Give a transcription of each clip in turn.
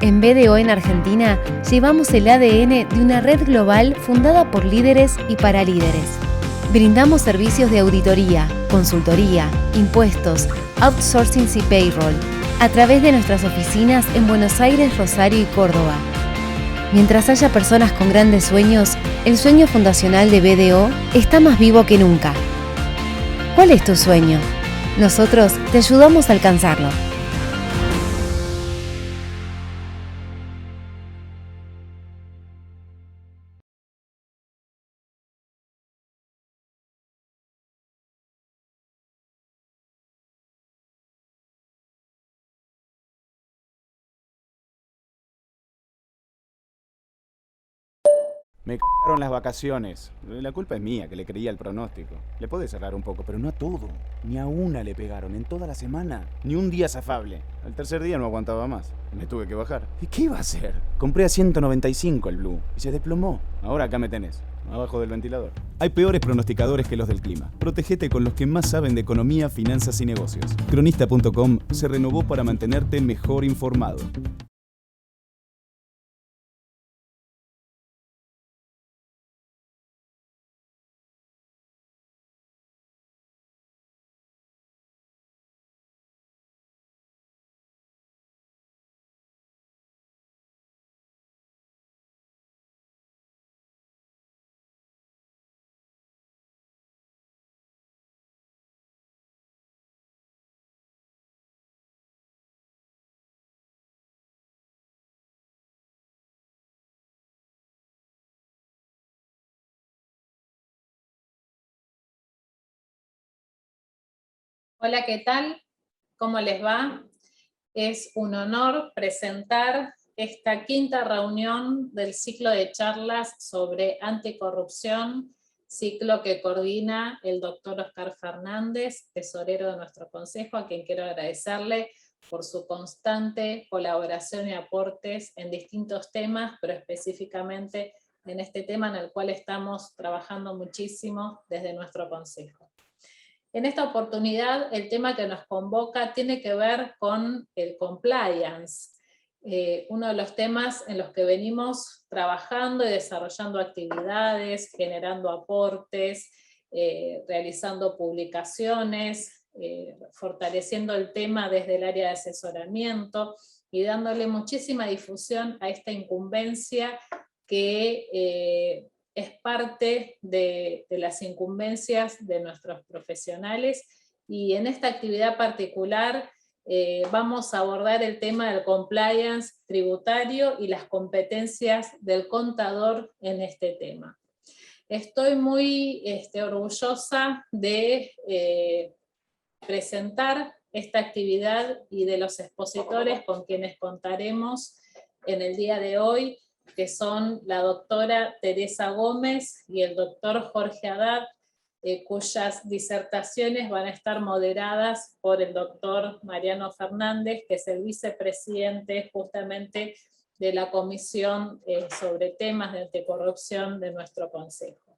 En BDO en Argentina, llevamos el ADN de una red global fundada por líderes y para líderes. Brindamos servicios de auditoría, consultoría, impuestos, outsourcing y payroll, a través de nuestras oficinas en Buenos Aires, Rosario y Córdoba. Mientras haya personas con grandes sueños, el sueño fundacional de BDO está más vivo que nunca. ¿Cuál es tu sueño? Nosotros te ayudamos a alcanzarlo. Me cagaron las vacaciones. La culpa es mía, que le creía el pronóstico. Le podés cerrar un poco, pero no a todo. Ni a una le pegaron en toda la semana. Ni un día zafable. Al tercer día no aguantaba más. Me tuve que bajar. ¿Y qué iba a hacer? Compré a 195 el Blue y se desplomó. Ahora acá me tenés, abajo del ventilador. Hay peores pronosticadores que los del clima. Protégete con los que más saben de economía, finanzas y negocios. Cronista.com se renovó para mantenerte mejor informado. Hola, ¿qué tal? ¿Cómo les va? Es un honor presentar esta quinta reunión del ciclo de charlas sobre anticorrupción, ciclo que coordina el doctor Oscar Fernández, tesorero de nuestro consejo, a quien quiero agradecerle por su constante colaboración y aportes en distintos temas, pero específicamente en este tema en el cual estamos trabajando muchísimo desde nuestro consejo. En esta oportunidad, el tema que nos convoca tiene que ver con el compliance, uno de los temas en los que venimos trabajando y desarrollando actividades, generando aportes, realizando publicaciones, fortaleciendo el tema desde el área de asesoramiento y dándole muchísima difusión a esta incumbencia que es parte de las incumbencias de nuestros profesionales, y en esta actividad particular vamos a abordar el tema del compliance tributario y las competencias del contador en este tema. Estoy muy orgullosa de presentar esta actividad y de los expositores con quienes contaremos en el día de hoy, que son la doctora Teresa Gómez y el doctor Jorge Haddad, cuyas disertaciones van a estar moderadas por el doctor Mariano Fernández, que es el vicepresidente justamente de la Comisión sobre temas de anticorrupción de nuestro Consejo.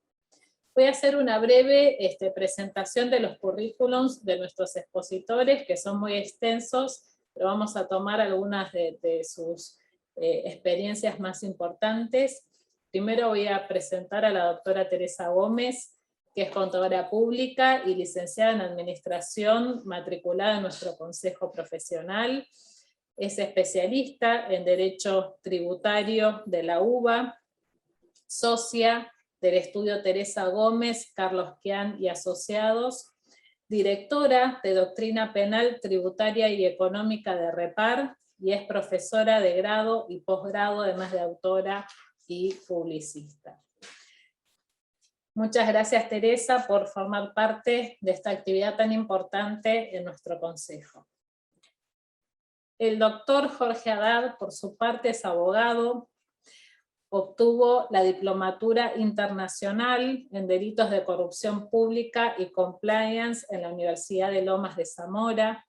Voy a hacer una breve presentación de los currículums de nuestros expositores, que son muy extensos, pero vamos a tomar algunas de sus experiencias más importantes. Primero voy a presentar a la doctora Teresa Gómez, que es contadora pública y licenciada en Administración, matriculada en nuestro Consejo Profesional. Es especialista en Derecho Tributario de la UBA, socia del estudio Teresa Gómez, Carlos Quian y Asociados, directora de Doctrina Penal Tributaria y Económica de REPAR, y es profesora de grado y posgrado, además de autora y publicista. Muchas gracias, Teresa, por formar parte de esta actividad tan importante en nuestro consejo. El doctor Jorge Haddad, por su parte, es abogado. Obtuvo la Diplomatura Internacional en Delitos de Corrupción Pública y Compliance en la Universidad de Lomas de Zamora.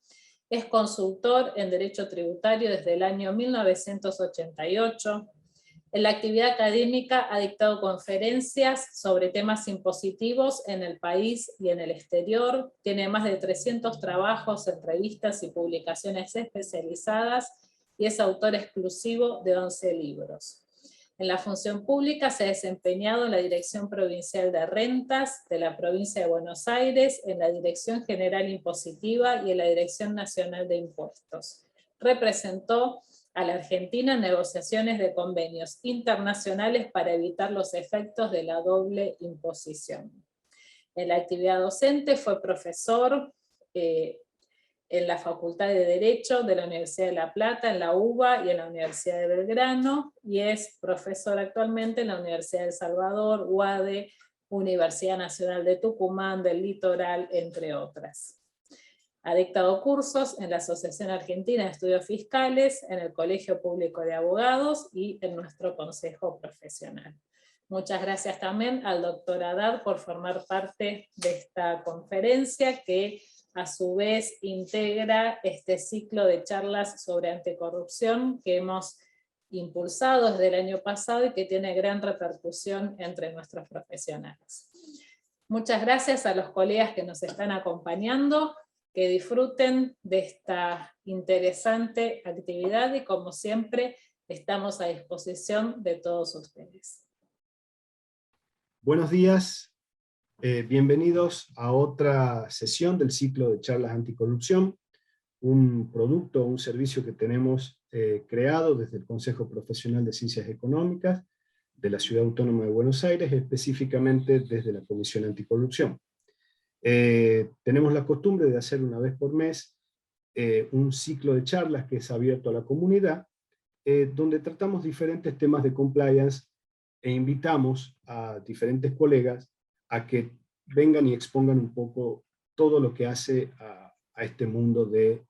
Es consultor en Derecho Tributario desde el año 1988. En la actividad académica ha dictado conferencias sobre temas impositivos en el país y en el exterior. Tiene más de 300 trabajos, entrevistas y publicaciones especializadas, y es autor exclusivo de 11 libros. En la función pública se ha desempeñado en la Dirección Provincial de Rentas de la Provincia de Buenos Aires, en la Dirección General Impositiva y en la Dirección Nacional de Impuestos. Representó a la Argentina en negociaciones de convenios internacionales para evitar los efectos de la doble imposición. En la actividad docente fue profesor en la Facultad de Derecho de la Universidad de La Plata, en la UBA y en la Universidad de Belgrano, y es profesor actualmente en la Universidad de El Salvador, UADE, Universidad Nacional de Tucumán, del Litoral, entre otras. Ha dictado cursos en la Asociación Argentina de Estudios Fiscales, en el Colegio Público de Abogados y en nuestro Consejo Profesional. Muchas gracias también al doctor Haddad por formar parte de esta conferencia, que a su vez integra este ciclo de charlas sobre anticorrupción que hemos impulsado desde el año pasado y que tiene gran repercusión entre nuestros profesionales. Muchas gracias a los colegas que nos están acompañando, que disfruten de esta interesante actividad y como siempre estamos a disposición de todos ustedes. Buenos días, bienvenidos a otra sesión del ciclo de charlas anticorrupción, un producto, un servicio que tenemos creado desde el Consejo Profesional de Ciencias Económicas de la Ciudad Autónoma de Buenos Aires, específicamente desde la Comisión Anticorrupción. Tenemos la costumbre de hacer una vez por mes un ciclo de charlas que es abierto a la comunidad, donde tratamos diferentes temas de compliance e invitamos a diferentes colegas a que vengan y expongan un poco todo lo que hace a este mundo de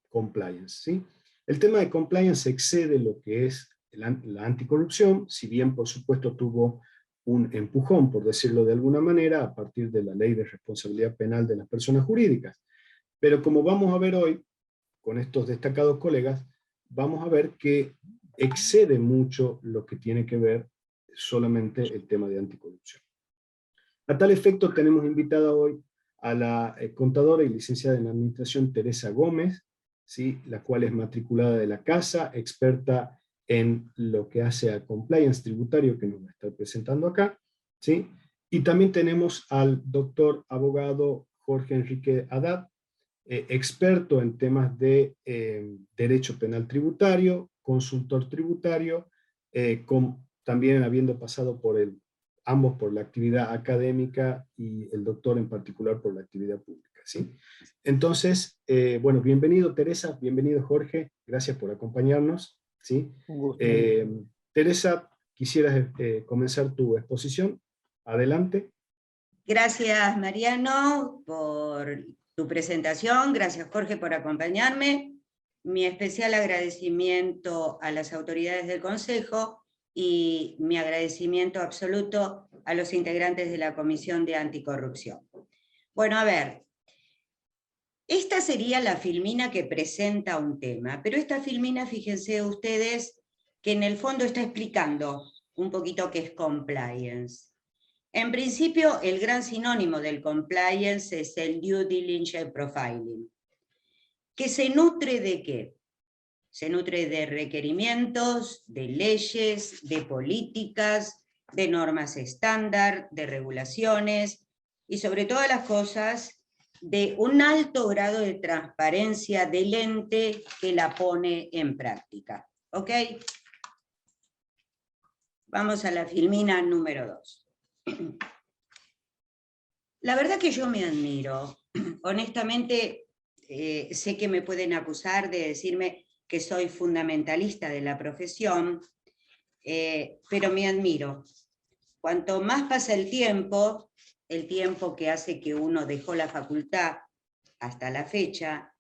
compliance, ¿sí? El tema de compliance excede lo que es la anticorrupción, si bien por supuesto tuvo un empujón, por decirlo de alguna manera, a partir de la Ley de Responsabilidad Penal de las Personas Jurídicas. Pero como vamos a ver hoy, con estos destacados colegas, vamos a ver que excede mucho lo que tiene que ver solamente el tema de anticorrupción. A tal efecto tenemos invitada hoy a la contadora y licenciada en Administración Teresa Gómez, ¿sí? La cual es matriculada de la casa, experta en lo que hace a compliance tributario, que nos va a estar presentando acá, ¿sí? Y también tenemos al doctor abogado Jorge Enrique Haddad, experto en temas de derecho penal tributario, consultor tributario, también habiendo pasado por ambos por la actividad académica y el doctor en particular por la actividad pública, ¿sí? Entonces, bueno, bienvenido Teresa, bienvenido Jorge, gracias por acompañarnos, ¿sí? Un gusto. Teresa, quisieras comenzar tu exposición. Adelante. Gracias Mariano por tu presentación, gracias Jorge por acompañarme. Mi especial agradecimiento a las autoridades del Consejo y mi agradecimiento absoluto a los integrantes de la Comisión de Anticorrupción. Bueno, a ver, esta sería la filmina que presenta un tema, pero esta filmina, fíjense ustedes, que en el fondo está explicando un poquito qué es compliance. En principio, el gran sinónimo del compliance es el due diligence profiling, que se nutre ¿de qué? Se nutre de requerimientos, de leyes, de políticas, de normas estándar, de regulaciones, y sobre todas las cosas, de un alto grado de transparencia del ente que la pone en práctica. ¿Ok? Vamos a la filmina número 2. La verdad que yo me admiro. Honestamente, sé que me pueden acusar de decirme que soy fundamentalista de la profesión, pero me admiro. Cuanto más pasa el tiempo que hace que uno dejó la facultad hasta la fecha,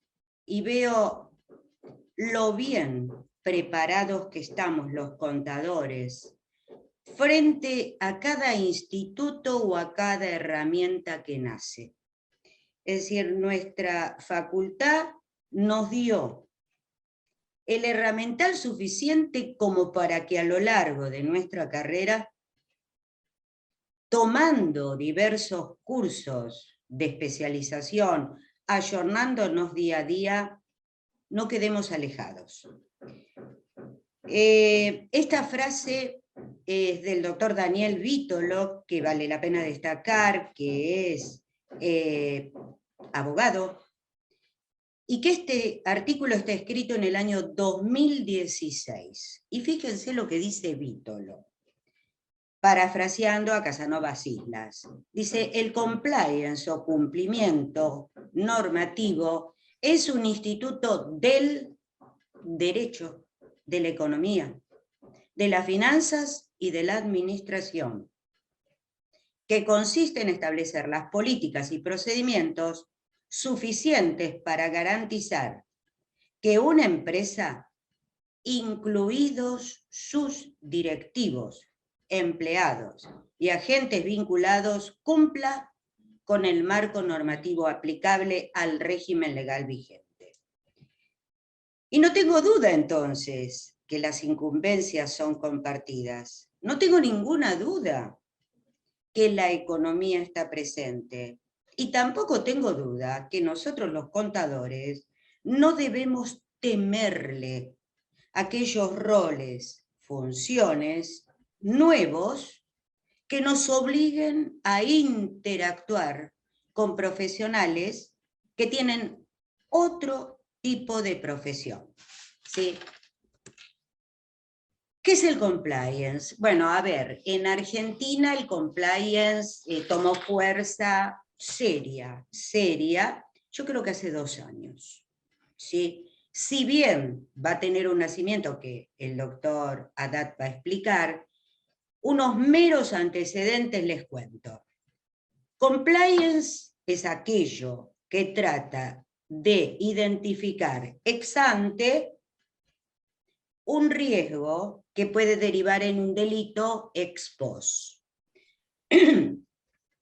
y veo lo bien preparados que estamos los contadores frente a cada instituto o a cada herramienta que nace. Es decir, nuestra facultad nos dio el herramental suficiente como para que a lo largo de nuestra carrera, tomando diversos cursos de especialización, ayornándonos día a día, no quedemos alejados. Esta frase es del doctor Daniel Vítolo, que vale la pena destacar, que es abogado, y que este artículo está escrito en el año 2016. Y fíjense lo que dice Vítolo, parafraseando a Casanovas Islas. Dice, el compliance o cumplimiento normativo es un instituto del derecho, de la economía, de las finanzas y de la administración, que consiste en establecer las políticas y procedimientos suficientes para garantizar que una empresa, incluidos sus directivos, empleados y agentes vinculados, cumpla con el marco normativo aplicable al régimen legal vigente. Y no tengo duda entonces que las incumbencias son compartidas. No tengo ninguna duda que la economía está presente. Y tampoco tengo duda que nosotros los contadores no debemos temerle aquellos roles, funciones nuevos que nos obliguen a interactuar con profesionales que tienen otro tipo de profesión. ¿Sí? ¿Qué es el compliance? Bueno, a ver, en Argentina el compliance tomó fuerza seria, yo creo que hace 2 años. ¿Sí? Si bien va a tener un nacimiento que el doctor Haddad va a explicar, unos meros antecedentes les cuento. Compliance es aquello que trata de identificar ex ante un riesgo que puede derivar en un delito ex post.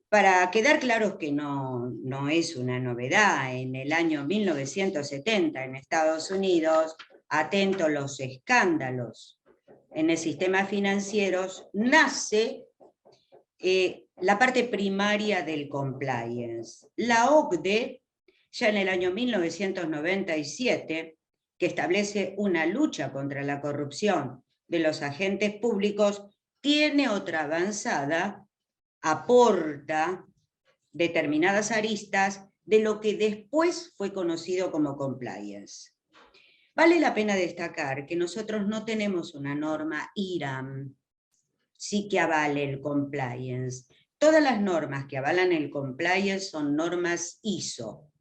Para quedar claros que no es una novedad, en el año 1970 en Estados Unidos, atento a los escándalos en el sistema financiero, nace la parte primaria del compliance. La OCDE, ya en el año 1997, que establece una lucha contra la corrupción de los agentes públicos, tiene otra avanzada, aporta determinadas aristas de lo que después fue conocido como compliance. Vale la pena destacar que nosotros no tenemos una norma IRAM, sí que avale el compliance. Todas las normas que avalan el compliance son normas ISO.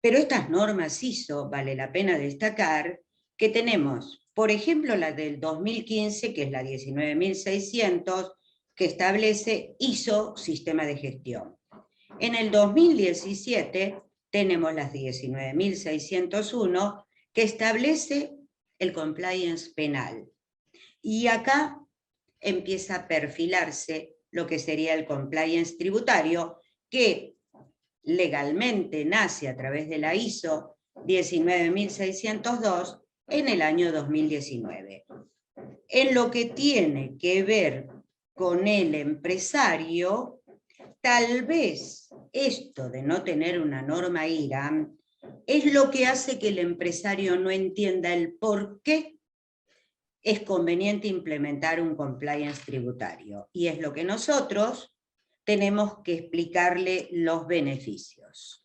Pero estas normas ISO, vale la pena destacar que tenemos, por ejemplo, la del 2015, que es la 19.600, que establece ISO Sistema de Gestión. En el 2017 tenemos las 19.601, que establece el compliance penal. Y acá empieza a perfilarse lo que sería el compliance tributario, que legalmente nace a través de la ISO 19.602 en el año 2019. En lo que tiene que ver con el empresario, tal vez esto de no tener una norma IRAM es lo que hace que el empresario no entienda el por qué es conveniente implementar un compliance tributario. Y es lo que nosotros tenemos que explicarle los beneficios.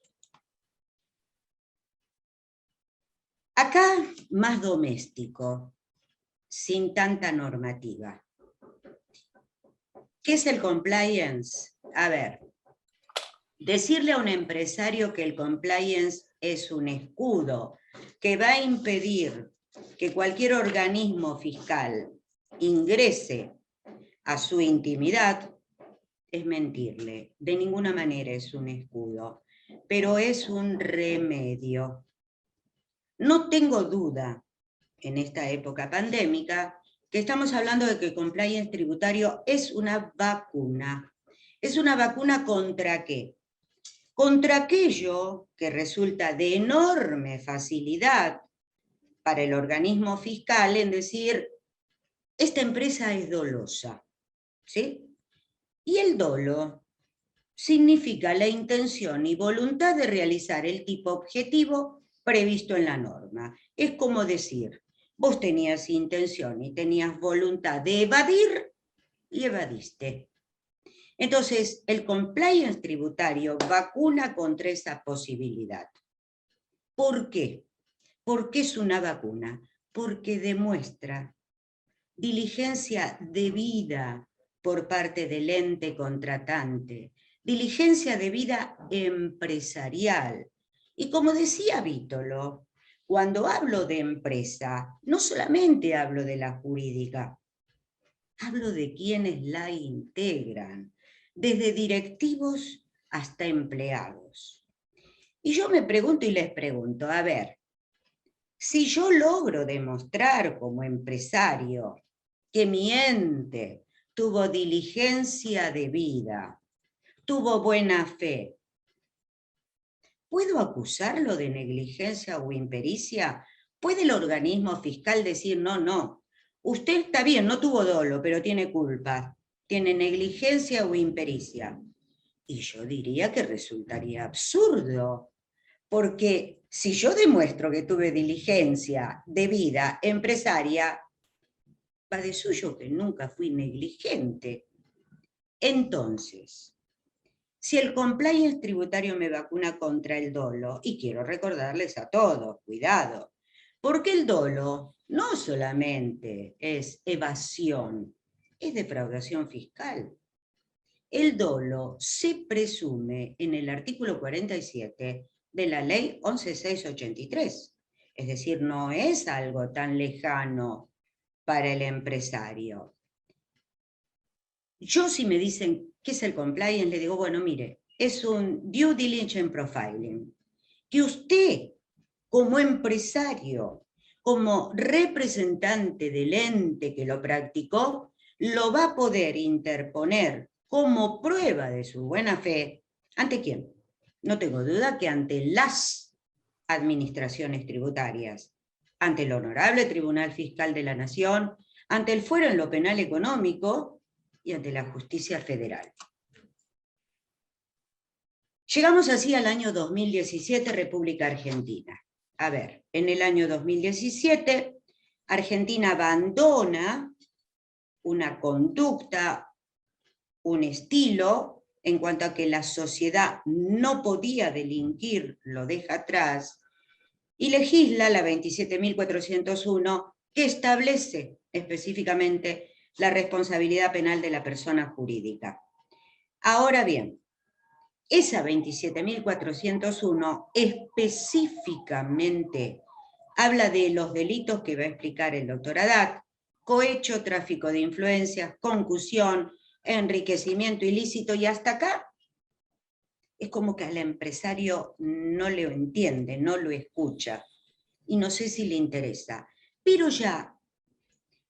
Acá más doméstico, sin tanta normativa. ¿Qué es el compliance? A ver, decirle a un empresario que el compliance es un escudo que va a impedir que cualquier organismo fiscal ingrese a su intimidad es mentirle. De ninguna manera es un escudo, pero es un remedio. No tengo duda, en esta época pandémica, que estamos hablando de que el compliance tributario es una vacuna. ¿Es una vacuna contra qué? Contra aquello que resulta de enorme facilidad para el organismo fiscal en decir, esta empresa es dolosa, ¿sí? Y el dolo significa la intención y voluntad de realizar el tipo objetivo previsto en la norma. Es como decir, Vos tenías intención y tenías voluntad de evadir y evadiste. Entonces, el compliance tributario vacuna contra esa posibilidad. ¿Por qué? ¿Por qué es una vacuna? Porque demuestra diligencia debida por parte del ente contratante, diligencia debida empresarial. Y como decía Vítolo, cuando hablo de empresa, no solamente hablo de la jurídica, hablo de quienes la integran, desde directivos hasta empleados. Y yo me pregunto y les pregunto, a ver, si yo logro demostrar como empresario que mi ente tuvo diligencia debida, tuvo buena fe, ¿puedo acusarlo de negligencia o impericia? ¿Puede el organismo fiscal decir, no, usted está bien, no tuvo dolo, pero tiene culpa, tiene negligencia o impericia? Y yo diría que resultaría absurdo, porque si yo demuestro que tuve diligencia debida empresaria, va de suyo que nunca fui negligente. Entonces, si el compliance tributario me vacuna contra el dolo, y quiero recordarles a todos, cuidado, porque el dolo no solamente es evasión, es defraudación fiscal. El dolo se presume en el artículo 47 de la ley 11.683. Es decir, no es algo tan lejano para el empresario. Yo, si me dicen qué es el compliance, le digo, bueno, mire, es un due diligence profiling, que usted, como empresario, como representante del ente que lo practicó, lo va a poder interponer como prueba de su buena fe. ¿Ante quién? No tengo duda que ante las administraciones tributarias, ante el Honorable Tribunal Fiscal de la Nación, ante el Fuero en lo Penal Económico y ante la Justicia Federal. Llegamos así al año 2017, República Argentina. A ver, en el año 2017, Argentina abandona una conducta, un estilo, en cuanto a que la sociedad no podía delinquir, lo deja atrás, y legisla la 27.401, que establece específicamente la responsabilidad penal de la persona jurídica. Ahora bien, esa 27.401 específicamente habla de los delitos que va a explicar el doctor Haddad: cohecho, tráfico de influencias, concusión, enriquecimiento ilícito, y hasta acá es como que al empresario no lo entiende, no lo escucha, y no sé si le interesa. Pero ya,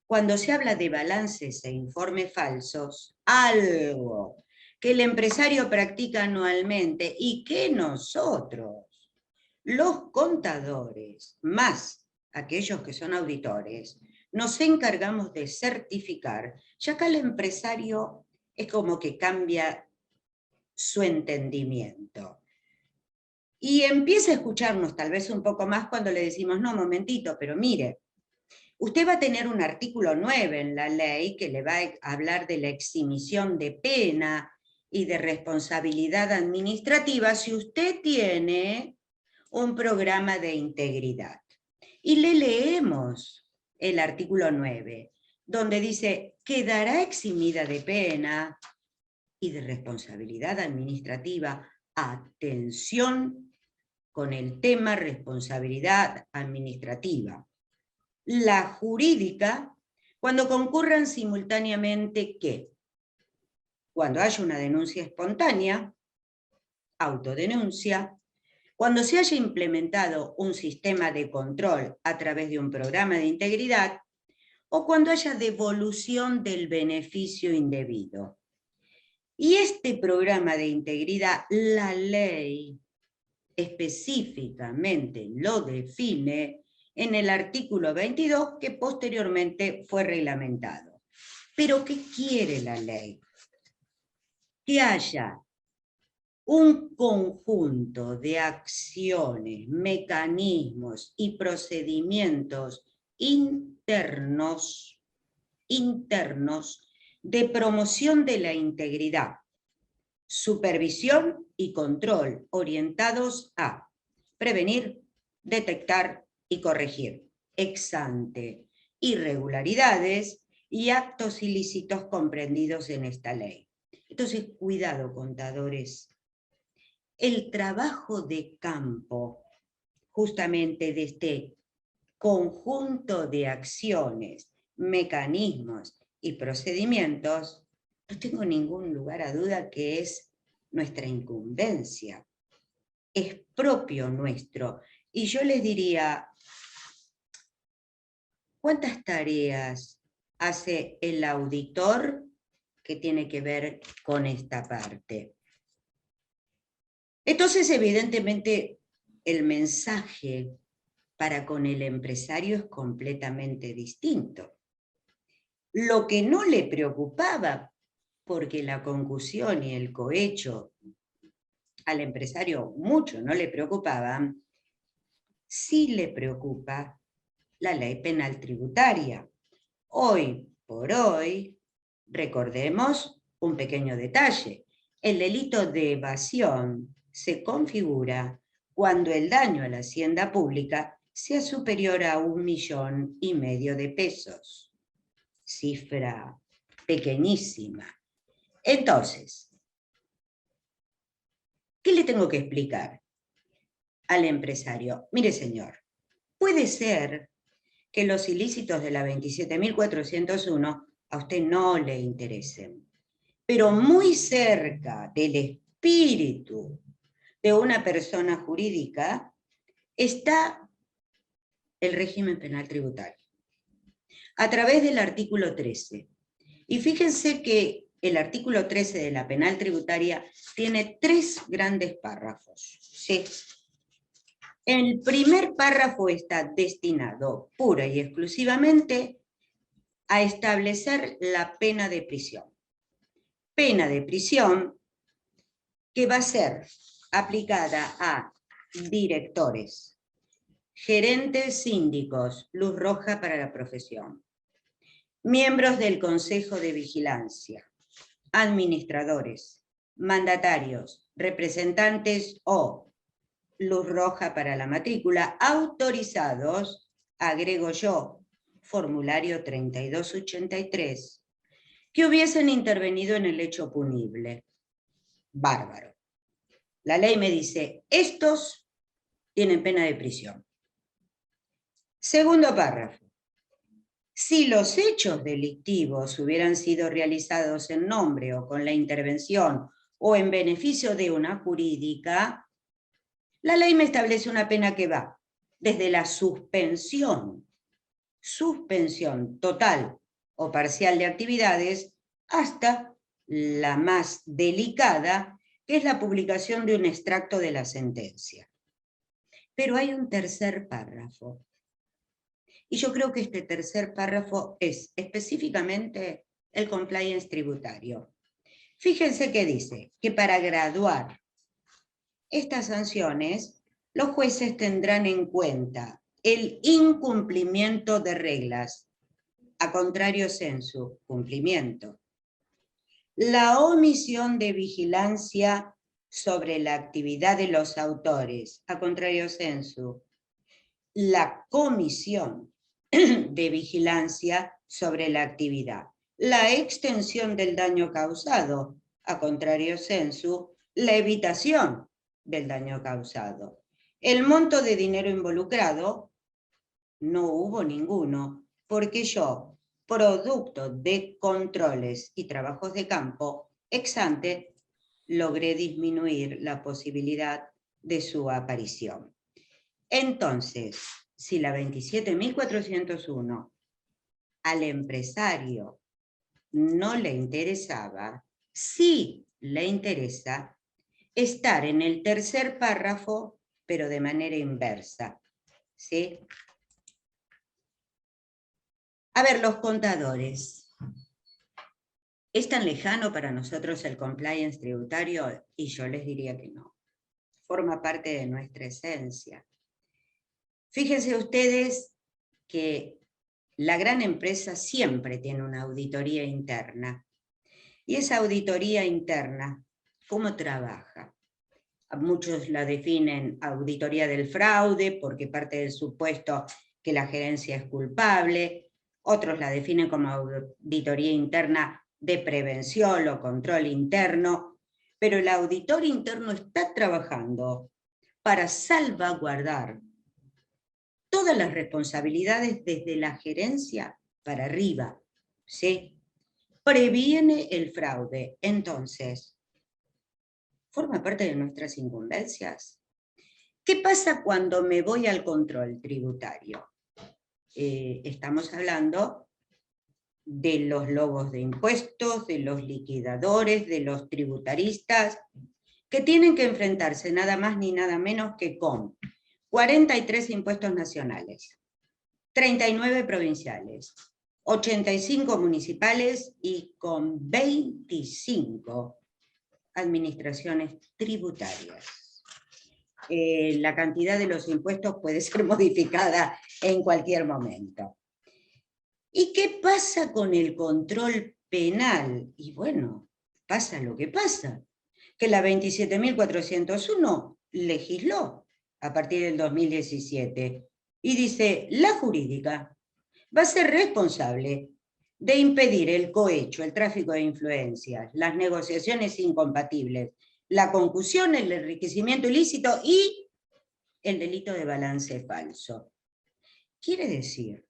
cuando se habla de balances e informes falsos, algo que el empresario practica anualmente y que nosotros, los contadores, más aquellos que son auditores, nos encargamos de certificar, ya acá el empresario es como que cambia su entendimiento. Y empieza a escucharnos tal vez un poco más cuando le decimos, no, momentito, pero mire, usted va a tener un artículo 9 en la ley que le va a hablar de la exhibición de pena y de responsabilidad administrativa si usted tiene un programa de integridad. Y le leemos el artículo 9, donde dice, quedará eximida de pena y de responsabilidad administrativa. Atención con el tema responsabilidad administrativa. La jurídica, cuando concurran simultáneamente, ¿qué? Cuando haya una denuncia espontánea, autodenuncia, cuando se haya implementado un sistema de control a través de un programa de integridad, o cuando haya devolución del beneficio indebido. Y este programa de integridad, la ley específicamente lo define en el artículo 22, que posteriormente fue reglamentado. ¿Pero qué quiere la ley? Que haya un conjunto de acciones, mecanismos y procedimientos internos de promoción de la integridad, supervisión y control orientados a prevenir, detectar y corregir ex ante irregularidades y actos ilícitos comprendidos en esta ley. Entonces, cuidado, contadores. El trabajo de campo, justamente de este conjunto de acciones, mecanismos y procedimientos, no tengo ningún lugar a duda que es nuestra incumbencia, es propio nuestro. Y yo les diría, ¿cuántas tareas hace el auditor que tiene que ver con esta parte? Entonces, evidentemente, el mensaje para con el empresario es completamente distinto. Lo que no le preocupaba, porque la concusión y el cohecho al empresario mucho no le preocupaban, sí le preocupa la ley penal tributaria. Hoy por hoy, recordemos un pequeño detalle, el delito de evasión se configura cuando el daño a la hacienda pública sea superior a 1,5 millones de pesos. Cifra pequeñísima. Entonces, ¿qué le tengo que explicar al empresario? Mire, señor, puede ser que los ilícitos de la 27.401 a usted no le interesen, pero muy cerca del espíritu de una persona jurídica está el régimen penal tributario, a través del artículo 13. Y fíjense que el artículo 13 de la penal tributaria tiene 3 grandes párrafos. ¿Sí? El primer párrafo está destinado pura y exclusivamente a establecer la pena de prisión. Pena de prisión que va a ser aplicada a directores, gerentes síndicos, luz roja para la profesión, miembros del Consejo de Vigilancia, administradores, mandatarios, representantes o luz roja para la matrícula, autorizados, agrego yo, formulario 3283, que hubiesen intervenido en el hecho punible. Bárbaro. La ley me dice, estos tienen pena de prisión. Segundo párrafo. Si los hechos delictivos hubieran sido realizados en nombre o con la intervención o en beneficio de una jurídica, la ley me establece una pena que va desde la suspensión total o parcial de actividades, hasta la más delicada, que es la publicación de un extracto de la sentencia. Pero hay un tercer párrafo. Y yo creo que este tercer párrafo es específicamente el compliance tributario. Fíjense que dice que para graduar estas sanciones, los jueces tendrán en cuenta el incumplimiento de reglas, a contrario sensu, cumplimiento, la omisión de vigilancia sobre la actividad de los autores, a contrario sensu, la comisión de vigilancia sobre la actividad, la extensión del daño causado, a contrario sensu, la evitación del daño causado. El monto de dinero involucrado, no hubo ninguno, porque yo, producto de controles y trabajos de campo, ex ante, logré disminuir la posibilidad de su aparición. Entonces, si la 27.401 al empresario no le interesaba, sí le interesa estar en el tercer párrafo, pero de manera inversa. ¿Sí? A ver, los contadores. ¿Es tan lejano para nosotros el compliance tributario? Y yo les diría que no. Forma parte de nuestra esencia. Fíjense ustedes que la gran empresa siempre tiene una auditoría interna. Y esa auditoría interna, ¿cómo trabaja? Muchos la definen auditoría del fraude, porque parte del supuesto que la gerencia es culpable. Otros la definen como auditoría interna de prevención o control interno. Pero el auditor interno está trabajando para salvaguardar todas las responsabilidades desde la gerencia para arriba, ¿sí? Previene el fraude. Entonces, ¿forma parte de nuestras incumbencias? ¿Qué pasa cuando me voy al control tributario? Estamos hablando de los lobos de impuestos, de los liquidadores, de los tributaristas, que tienen que enfrentarse nada más ni nada menos que con 43 impuestos nacionales, 39 provinciales, 85 municipales y con 25 administraciones tributarias. La cantidad de los impuestos puede ser modificada en cualquier momento. ¿Y qué pasa con el control penal? Y bueno, pasa lo que pasa, que la 27.401 legisló a partir del 2017 y dice, la jurídica va a ser responsable de impedir el cohecho, el tráfico de influencias, las negociaciones incompatibles, la concusión, el enriquecimiento ilícito y el delito de balance falso. Quiere decir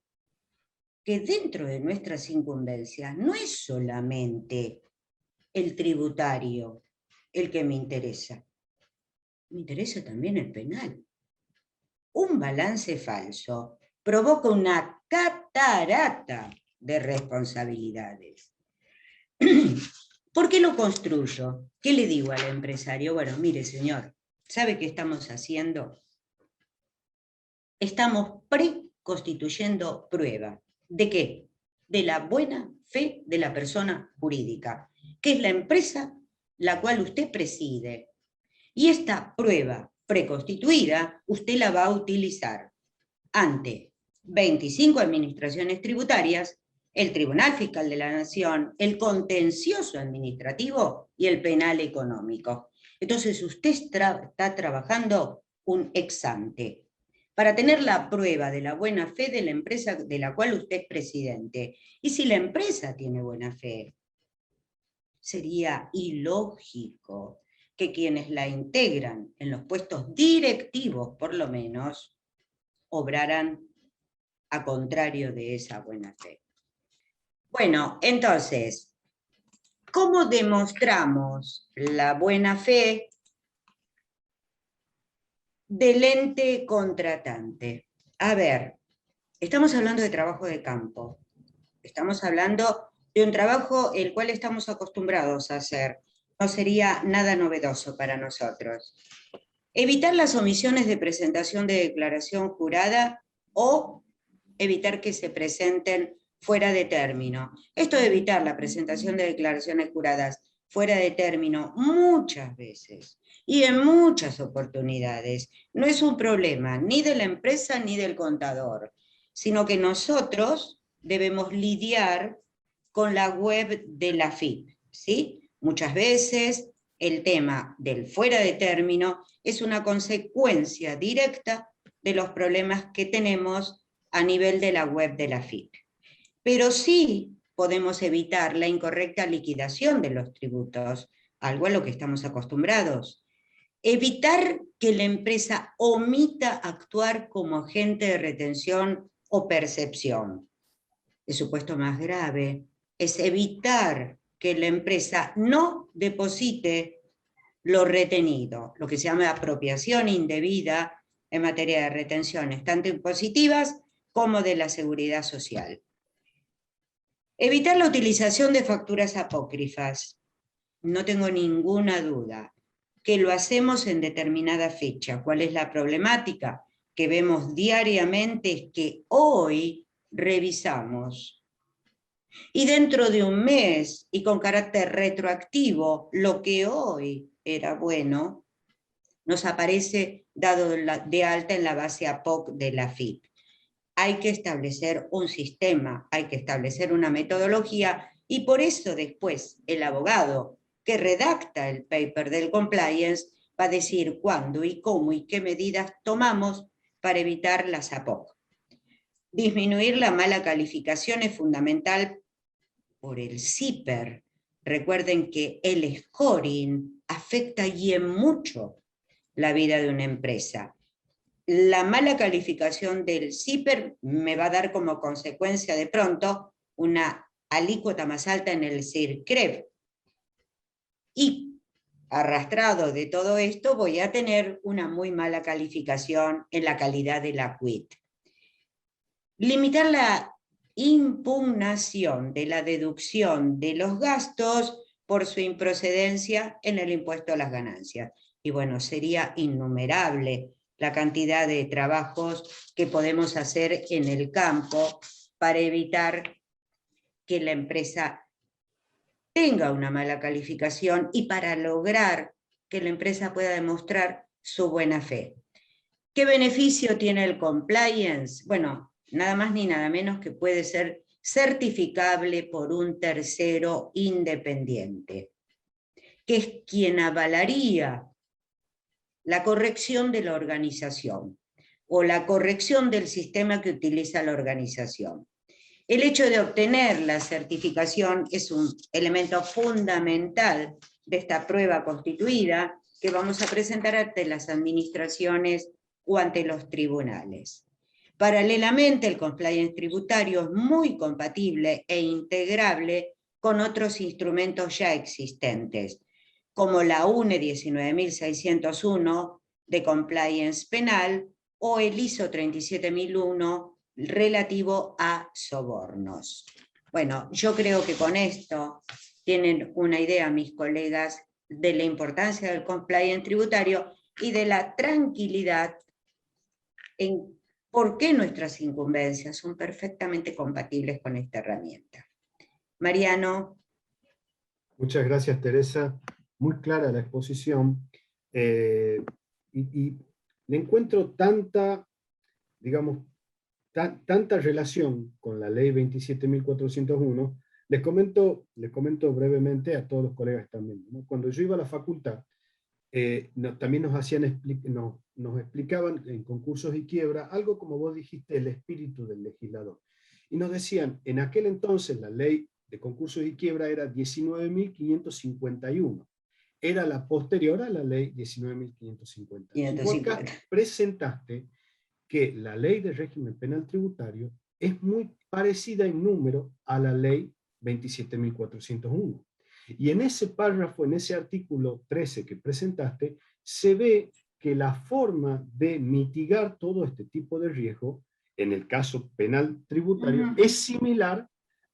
que dentro de nuestras incumbencias no es solamente el tributario el que me interesa también el penal. Un balance falso provoca una catarata de responsabilidades. ¿Por qué lo construyo? ¿Qué le digo al empresario? Bueno, mire señor, ¿sabe qué estamos haciendo? Estamos preconstituyendo prueba. ¿De qué? De la buena fe de la persona jurídica, que es la empresa la cual usted preside. Y esta prueba preconstituida, usted la va a utilizar ante 25 administraciones tributarias, el Tribunal Fiscal de la Nación, el contencioso administrativo y el penal económico. Entonces usted está trabajando un ex ante para tener la prueba de la buena fe de la empresa de la cual usted es presidente. Y si la empresa tiene buena fe, sería ilógico que quienes la integran en los puestos directivos, por lo menos, obraran a contrario de esa buena fe. Bueno, entonces, ¿cómo demostramos la buena fe del ente contratante? A ver, estamos hablando de trabajo de campo, estamos hablando de un trabajo el cual estamos acostumbrados a hacer, no sería nada novedoso para nosotros. Evitar las omisiones de presentación de declaración jurada o evitar que se presenten fuera de término. Esto de evitar la presentación de declaraciones juradas fuera de término muchas veces y en muchas oportunidades no es un problema ni de la empresa ni del contador, sino que nosotros debemos lidiar con la web de la AFIP, ¿sí? Muchas veces el tema del fuera de término es una consecuencia directa de los problemas que tenemos a nivel de la web de la AFIP. Pero sí podemos evitar la incorrecta liquidación de los tributos, algo a lo que estamos acostumbrados. Evitar que la empresa omita actuar como agente de retención o percepción. El supuesto más grave es evitar que la empresa no deposite lo retenido, lo que se llama apropiación indebida en materia de retenciones, tanto impositivas como de la seguridad social. Evitar la utilización de facturas apócrifas. No tengo ninguna duda que lo hacemos en determinada fecha. ¿Cuál es la problemática? Que vemos diariamente es que hoy revisamos y dentro de un mes, y con carácter retroactivo, lo que hoy era bueno, nos aparece dado de alta en la base APOC de la AFIP. hay que establecer un sistema, hay que establecer una metodología, y por eso después el abogado que redacta el paper del compliance va a decir cuándo y cómo y qué medidas tomamos para evitar las APOC. Disminuir la mala calificación es fundamental por el CIPER. Recuerden que el scoring afecta y en mucho la vida de una empresa. La mala calificación del CIPER me va a dar como consecuencia de pronto una alícuota más alta en el CIRCREP. Y arrastrado de todo esto voy a tener una muy mala calificación en la calidad de la QUIT. Limitar la impugnación de la deducción de los gastos por su improcedencia en el impuesto a las ganancias. Y bueno, sería innumerable la cantidad de trabajos que podemos hacer en el campo para evitar que la empresa tenga una mala calificación y para lograr que la empresa pueda demostrar su buena fe. ¿Qué beneficio tiene el compliance? Bueno, nada más ni nada menos que puede ser certificable por un tercero independiente, que es quien avalaría la corrección de la organización o la corrección del sistema que utiliza la organización. El hecho de obtener la certificación es un elemento fundamental de esta prueba constituida que vamos a presentar ante las administraciones o ante los tribunales. Paralelamente, el compliance tributario es muy compatible e integrable con otros instrumentos ya existentes, como la UNE 19601 de compliance penal o el ISO 37001 relativo a sobornos. Bueno, yo creo que con esto tienen una idea mis colegas de la importancia del compliance tributario y de la tranquilidad en por qué nuestras incumbencias son perfectamente compatibles con esta herramienta. Mariano. Muchas gracias, Teresa. Muy clara la exposición. Y le encuentro tanta, digamos, tanta relación con la ley 27.401. Les comento brevemente a todos los colegas que están viendo, ¿no? Cuando yo iba a la facultad, también nos explicaban en concursos y quiebra algo como vos dijiste, el espíritu del legislador. Y nos decían, en aquel entonces la ley de concursos y quiebra era 19.551. Era la posterior a la ley 19.550. Y vos acá presentaste que la ley de régimen penal tributario es muy parecida en número a la ley 27.401. Y en ese párrafo, en ese artículo 13 que presentaste, se ve que la forma de mitigar todo este tipo de riesgo, en el caso penal tributario, es similar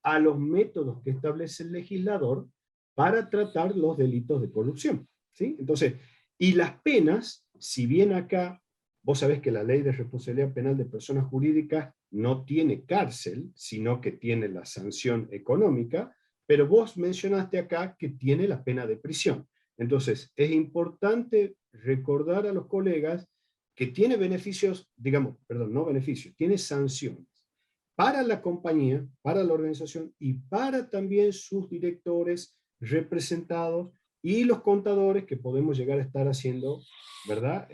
a los métodos que establece el legislador para tratar los delitos de corrupción, ¿sí? Entonces, y las penas, si bien acá, vos sabés que la ley de responsabilidad penal de personas jurídicas no tiene cárcel, sino que tiene la sanción económica, pero vos mencionaste acá que tiene la pena de prisión. Entonces, es importante recordar a los colegas que tiene beneficios, no beneficios, tiene sanciones para la compañía, para la organización y para también sus directores representados y los contadores que podemos llegar a estar haciendo, ¿verdad?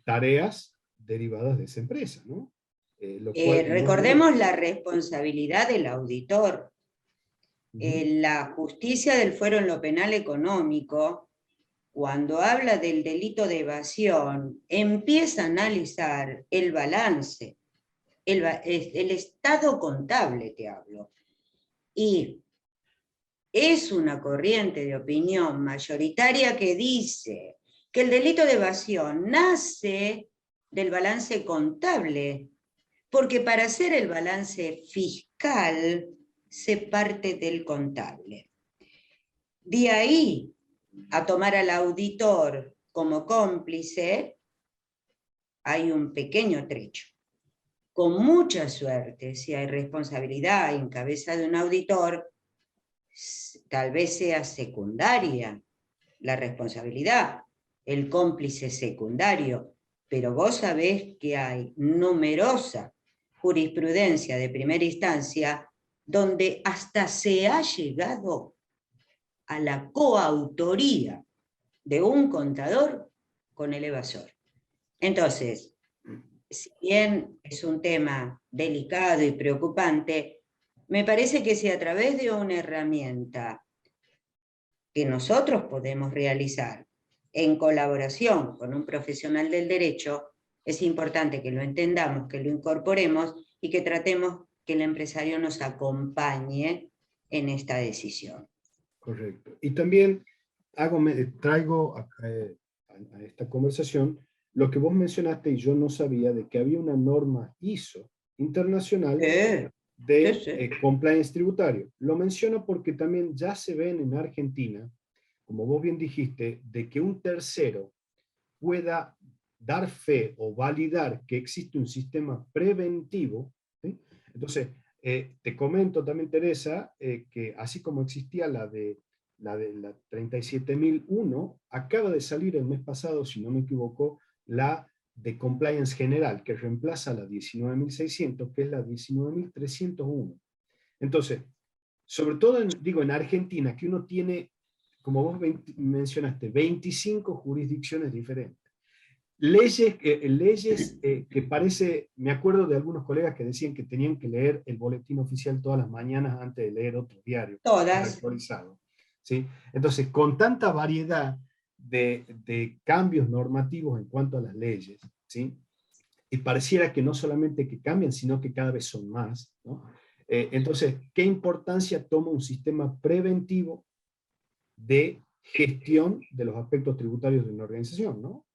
Tareas derivadas de esa empresa, ¿no? Recordemos la responsabilidad del auditor. La justicia del fuero en lo penal económico, cuando habla del delito de evasión, empieza a analizar el balance, el estado contable te hablo. Y es una corriente de opinión mayoritaria que dice que el delito de evasión nace del balance contable, porque para hacer el balance fiscal se parte del contable. De ahí a tomar al auditor como cómplice, hay un pequeño trecho. Con mucha suerte, si hay responsabilidad en cabeza de un auditor, tal vez sea secundaria la responsabilidad, el cómplice secundario, pero vos sabés que hay numerosa jurisprudencia de primera instancia donde hasta se ha llegado a la coautoría de un contador con el evasor. Entonces, si bien es un tema delicado y preocupante, me parece que si a través de una herramienta que nosotros podemos realizar en colaboración con un profesional del derecho, es importante que lo entendamos, que lo incorporemos y que tratemos que el empresario nos acompañe en esta decisión. Correcto. Y también traigo a esta conversación lo que vos mencionaste y yo no sabía de que había una norma ISO internacional de compliance tributario. Lo menciono porque también ya se ven en Argentina, como vos bien dijiste, de que un tercero pueda dar fe o validar que existe un sistema preventivo, ¿sí? Entonces, te comento también, Teresa, que así como existía la 37.001, acaba de salir el mes pasado, si no me equivoco, la de compliance general, que reemplaza la 19.600, que es la 19.301. Entonces, sobre todo en Argentina, que uno tiene, como vos mencionaste, 25 jurisdicciones diferentes. Leyes que parece, me acuerdo de algunos colegas que decían que tenían que leer el boletín oficial todas las mañanas antes de leer otro diario. Todas. Actualizado, ¿sí? Entonces, con tanta variedad de cambios normativos en cuanto a las leyes, ¿sí? Y pareciera que no solamente que cambian, sino que cada vez son más, ¿no? Entonces, ¿qué importancia toma un sistema preventivo de gestión de los aspectos tributarios de una organización, ¿no?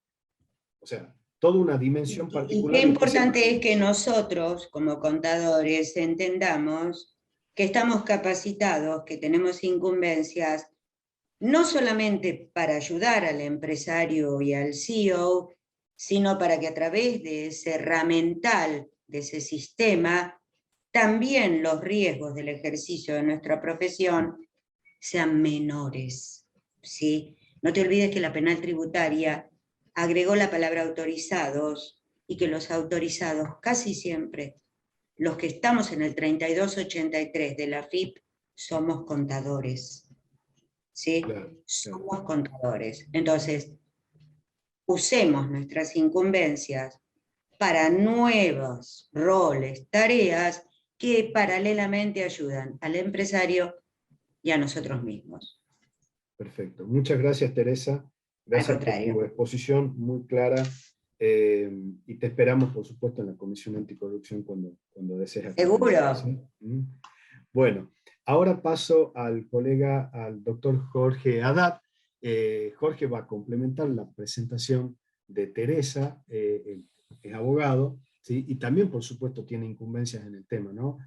O sea, toda una dimensión particular. Y qué importante es que nosotros, como contadores, entendamos que estamos capacitados, que tenemos incumbencias, no solamente para ayudar al empresario y al CEO, sino para que a través de ese herramental, de ese sistema, también los riesgos del ejercicio de nuestra profesión sean menores, ¿sí? No te olvides que la penal tributaria agregó la palabra autorizados y que los autorizados casi siempre, los que estamos en el 3283 de la AFIP, somos contadores, ¿sí? Claro. Somos contadores. Entonces, usemos nuestras incumbencias para nuevos roles, tareas que paralelamente ayudan al empresario y a nosotros mismos. Perfecto. Muchas gracias, Teresa. Gracias por tu exposición muy clara. Y te esperamos, por supuesto, en la Comisión Anticorrupción cuando desees. Seguro. ¿Sí? Bueno, ahora paso al colega, al doctor Jorge Haddad. Jorge va a complementar la presentación de Teresa, es abogado, ¿sí? Y también, por supuesto, tiene incumbencias en el tema, ¿no?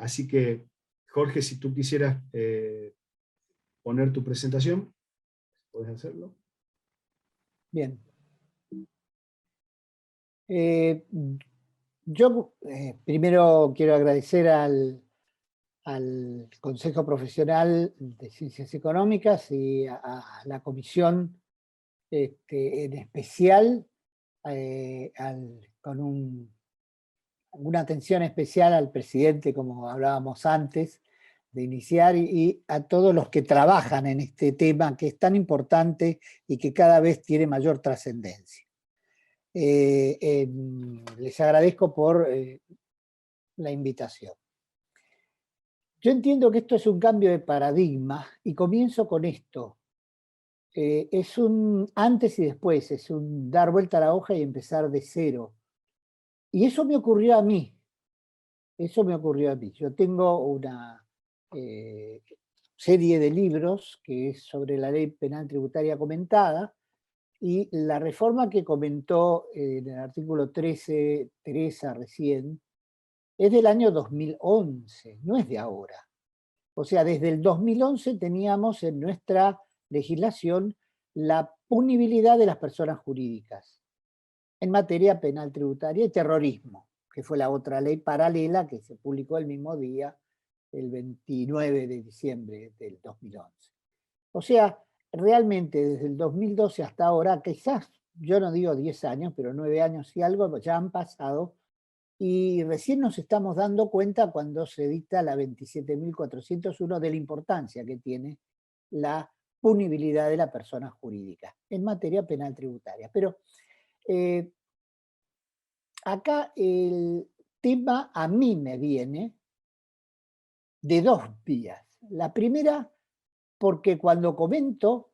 Así que, Jorge, si tú quisieras poner tu presentación, ¿puedes hacerlo? Bien. Yo primero quiero agradecer al Consejo Profesional de Ciencias Económicas y a la comisión en especial, con una atención especial al presidente, como hablábamos antes de iniciar, y a todos los que trabajan en este tema que es tan importante y que cada vez tiene mayor trascendencia. Les agradezco por la invitación. Yo entiendo que esto es un cambio de paradigma y comienzo con esto. Es un antes y después, es un dar vuelta a la hoja y empezar de cero. Y eso me ocurrió a mí. Eso me ocurrió a mí. Yo tengo una serie de libros que es sobre la ley penal tributaria comentada, y la reforma que comentó en el artículo 13 Teresa recién es del año 2011, no es de ahora. O sea, desde el 2011 teníamos en nuestra legislación la punibilidad de las personas jurídicas en materia penal tributaria y terrorismo, que fue la otra ley paralela que se publicó el mismo día, el 29 de diciembre del 2011. O sea, realmente desde el 2012 hasta ahora, quizás, yo no digo 10 años, pero 9 años y algo ya han pasado Y recién nos estamos dando cuenta cuando se dicta la 27.401 de la importancia que tiene la punibilidad de la persona jurídica en materia penal tributaria. Pero acá el tema a mí me viene de dos vías. La primera, porque cuando comento,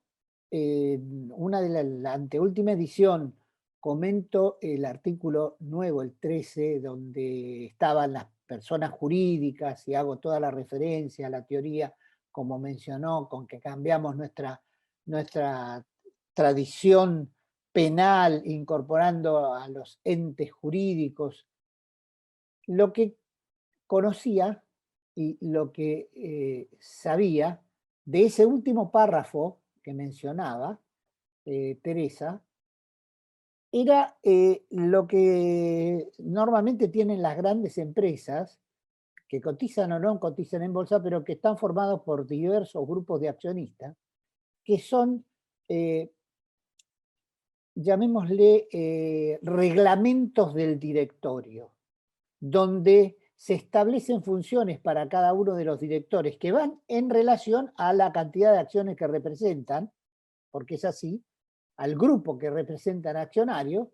una de la anteúltima edición, comento el artículo nuevo, el 13, donde estaban las personas jurídicas y hago toda la referencia a la teoría, como mencionó, con que cambiamos nuestra tradición penal incorporando a los entes jurídicos. Lo que conocía y lo que sabía de ese último párrafo que mencionaba Teresa, era lo que normalmente tienen las grandes empresas, que cotizan o no cotizan en bolsa, pero que están formados por diversos grupos de accionistas, que son, llamémosle, reglamentos del directorio, donde se establecen funciones para cada uno de los directores que van en relación a la cantidad de acciones que representan, porque es así, al grupo que representan accionarios,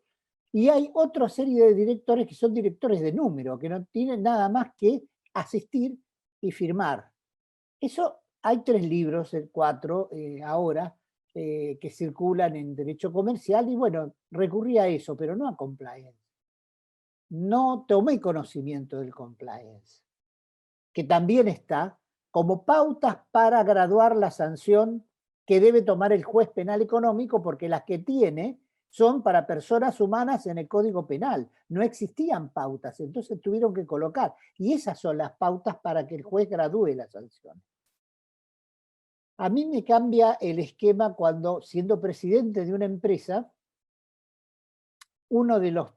y hay otra serie de directores que son directores de número, que no tienen nada más que asistir y firmar. Eso hay 3 libros, 4 ahora, que circulan en derecho comercial, y bueno, recurrí a eso, pero no a compliance. No tomé conocimiento del compliance, que también está como pautas para graduar la sanción que debe tomar el juez penal económico, porque las que tiene son para personas humanas en el Código Penal. No existían pautas, entonces tuvieron que colocar. Y esas son las pautas para que el juez gradúe la sanción. A mí me cambia el esquema cuando, siendo presidente de una empresa, uno de los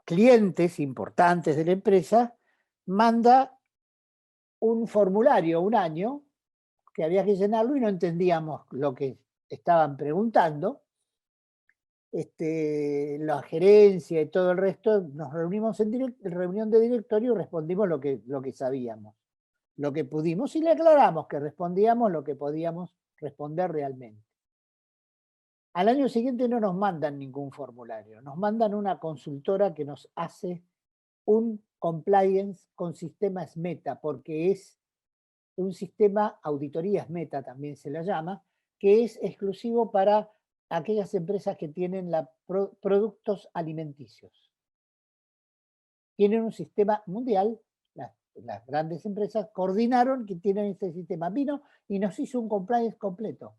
clientes importantes de la empresa manda un formulario un año que había que llenarlo y no entendíamos lo que estaban preguntando. La gerencia y todo el resto nos reunimos en reunión de directorio y respondimos lo que sabíamos, lo que pudimos, y le aclaramos que respondíamos lo que podíamos responder realmente. Al año siguiente no nos mandan ningún formulario, nos mandan una consultora que nos hace un compliance con sistemas meta, porque es un sistema, auditorías meta también se la llama, que es exclusivo para aquellas empresas que tienen productos alimenticios. Tienen un sistema mundial, las grandes empresas coordinaron que tienen este sistema. Vino y nos hizo un compliance completo.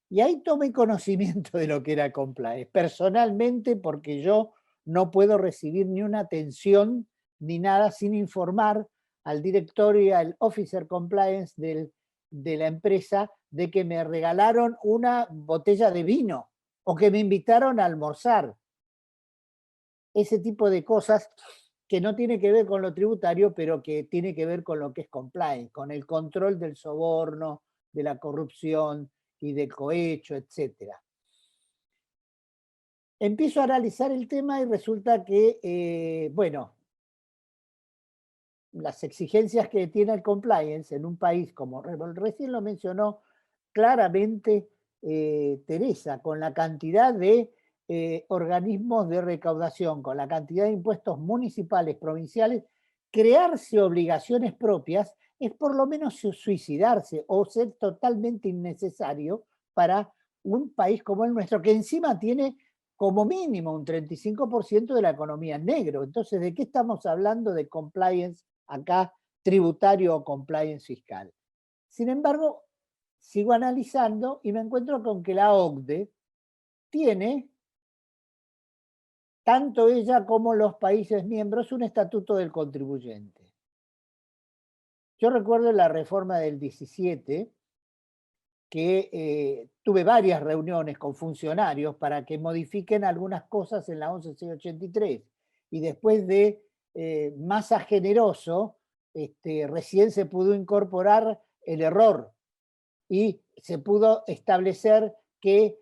Y ahí tomé conocimiento de lo que era compliance, personalmente, porque yo no puedo recibir ni una atención ni nada sin informar al directorio y al officer compliance de la empresa de que me regalaron una botella de vino o que me invitaron a almorzar. Ese tipo de cosas que no tiene que ver con lo tributario, pero que tiene que ver con lo que es compliance, con el control del soborno, de la corrupción y del cohecho, etc. Empiezo a analizar el tema y resulta que, bueno, las exigencias que tiene el compliance en un país como recién lo mencionó claramente Teresa, con la cantidad de organismos de recaudación, con la cantidad de impuestos municipales, provinciales, crearse obligaciones propias es por lo menos suicidarse o ser totalmente innecesario para un país como el nuestro, que encima tiene como mínimo un 35% de la economía en negro. Entonces, ¿de qué estamos hablando de compliance acá, tributario o compliance fiscal? Sin embargo, sigo analizando y me encuentro con que la OCDE tiene, tanto ella como los países miembros, un estatuto del contribuyente. Yo recuerdo la reforma del 17, que tuve varias reuniones con funcionarios para que modifiquen algunas cosas en la 11683, y después de masa generoso, recién se pudo incorporar el error y se pudo establecer que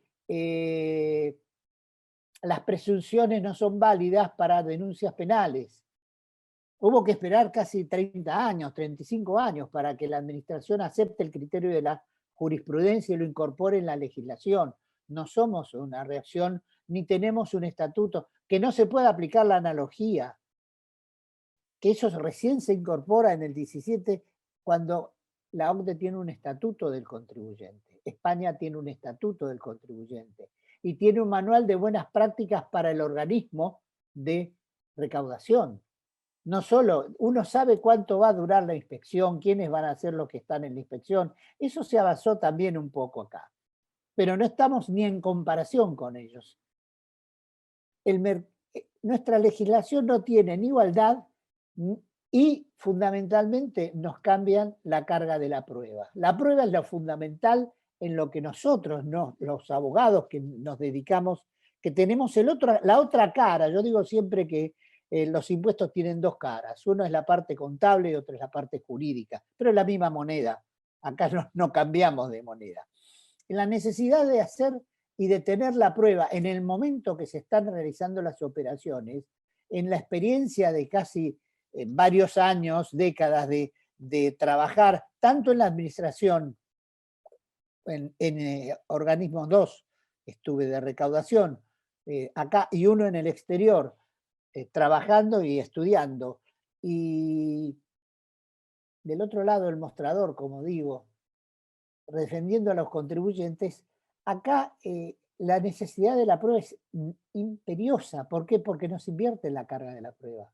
las presunciones no son válidas para denuncias penales. Hubo que esperar casi 30 años, 35 años para que la administración acepte el criterio de la jurisprudencia y lo incorpore en la legislación. No somos una reacción, ni tenemos un estatuto, que no se pueda aplicar la analogía, que eso recién se incorpora en el 17 cuando la OCDE tiene un estatuto del contribuyente. España tiene un estatuto del contribuyente y tiene un manual de buenas prácticas para el organismo de recaudación. No solo, uno sabe cuánto va a durar la inspección, quiénes van a ser los que están en la inspección. Eso se avanzó también un poco acá. Pero no estamos ni en comparación con ellos. Nuestra legislación no tiene ni igualdad y fundamentalmente nos cambian la carga de la prueba. La prueba es lo fundamental en lo que nosotros, los abogados que nos dedicamos, que tenemos la otra cara. Yo digo siempre que los impuestos tienen dos caras. Uno es la parte contable y otra es la parte jurídica, pero es la misma moneda. Acá no cambiamos de moneda. La necesidad de hacer y de tener la prueba en el momento que se están realizando las operaciones, en la experiencia de casi varios años, décadas de trabajar tanto en la administración, en organismos dos, estuve de recaudación acá y uno en el exterior, trabajando y estudiando. Y del otro lado del mostrador, como digo, defendiendo a los contribuyentes, acá la necesidad de la prueba es imperiosa. ¿Por qué? Porque no se invierte en la carga de la prueba.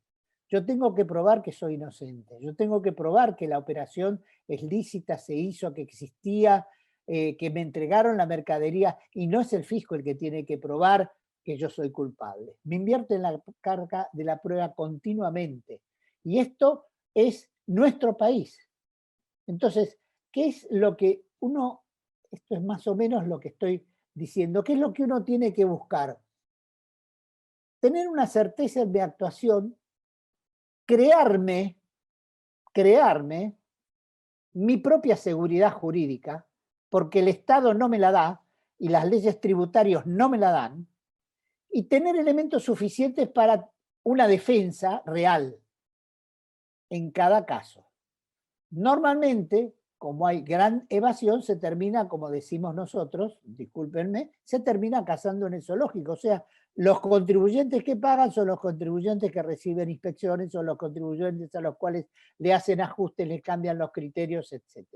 Yo tengo que probar que soy inocente, yo tengo que probar que la operación es lícita, se hizo, que existía, que me entregaron la mercadería y no es el fisco el que tiene que probar que yo soy culpable. Me invierto en la carga de la prueba continuamente. Y esto es nuestro país. Entonces, ¿qué es lo que esto es más o menos lo que estoy diciendo, qué es lo que uno tiene que buscar? Tener una certeza en mi actuación, crearme mi propia seguridad jurídica, porque el Estado no me la da y las leyes tributarias no me la dan, y tener elementos suficientes para una defensa real en cada caso. Normalmente, como hay gran evasión, se termina, como decimos nosotros, discúlpenme, se termina cazando en el zoológico. O sea, los contribuyentes que pagan son los contribuyentes que reciben inspecciones, son los contribuyentes a los cuales le hacen ajustes, les cambian los criterios, etc.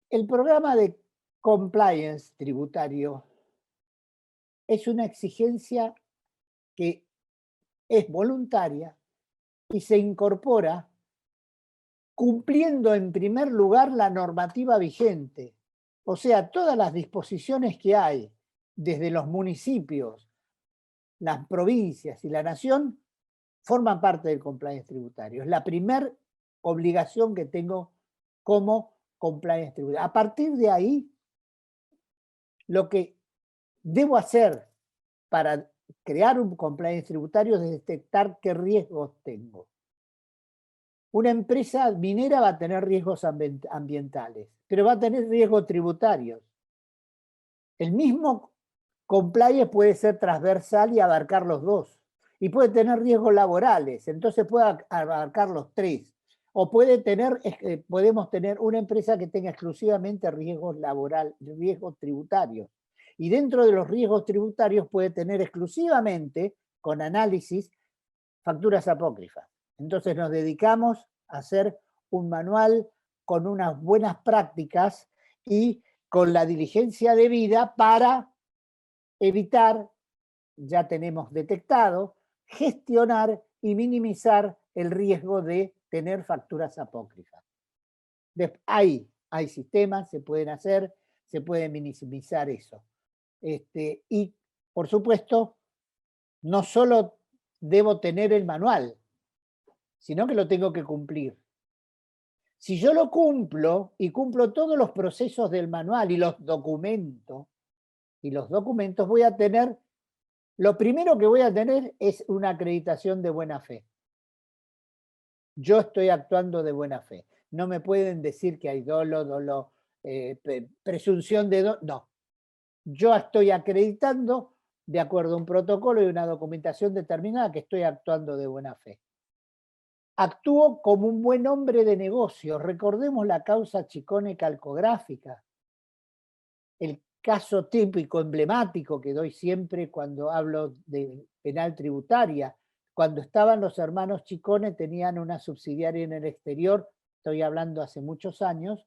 El programa de compliance tributario es una exigencia que es voluntaria y se incorpora cumpliendo en primer lugar la normativa vigente. O sea, todas las disposiciones que hay desde los municipios, las provincias y la nación forman parte del compliance tributario. Es la primera obligación que tengo como compliance tributario. A partir de ahí, lo que debo hacer para crear un compliance tributario es detectar qué riesgos tengo. Una empresa minera va a tener riesgos ambientales, pero va a tener riesgos tributarios. El mismo compliance puede ser transversal y abarcar los dos. Y puede tener riesgos laborales, entonces puede abarcar los tres. O podemos tener una empresa que tenga exclusivamente riesgos laborales, riesgos tributarios. Y dentro de los riesgos tributarios puede tener exclusivamente, con análisis, facturas apócrifas. Entonces nos dedicamos a hacer un manual con unas buenas prácticas y con la diligencia debida para evitar, ya tenemos detectado, gestionar y minimizar el riesgo de tener facturas apócrifas. Hay sistemas, se pueden hacer, se puede minimizar eso. Y, por supuesto, no solo debo tener el manual, sino que lo tengo que cumplir. Si yo lo cumplo y cumplo todos los procesos del manual y los documentos, voy a tener, lo primero que voy a tener es una acreditación de buena fe. Yo estoy actuando de buena fe. No me pueden decir que hay dolo, presunción de dolo, no. Yo estoy acreditando de acuerdo a un protocolo y una documentación determinada que estoy actuando de buena fe. Actúo como un buen hombre de negocios. Recordemos la causa Chicone calcográfica, el caso típico, emblemático que doy siempre cuando hablo de penal tributaria. Cuando estaban los hermanos Chicone tenían una subsidiaria en el exterior, estoy hablando hace muchos años,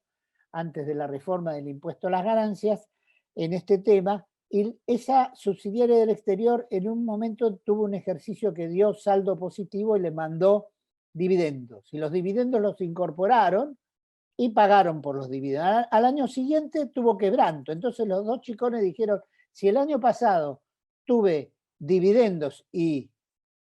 antes de la reforma del impuesto a las ganancias, en este tema, y esa subsidiaria del exterior en un momento tuvo un ejercicio que dio saldo positivo y le mandó dividendos. Y los dividendos los incorporaron y pagaron por los dividendos. Al año siguiente tuvo quebranto. Entonces los dos Chicones dijeron, si el año pasado tuve dividendos y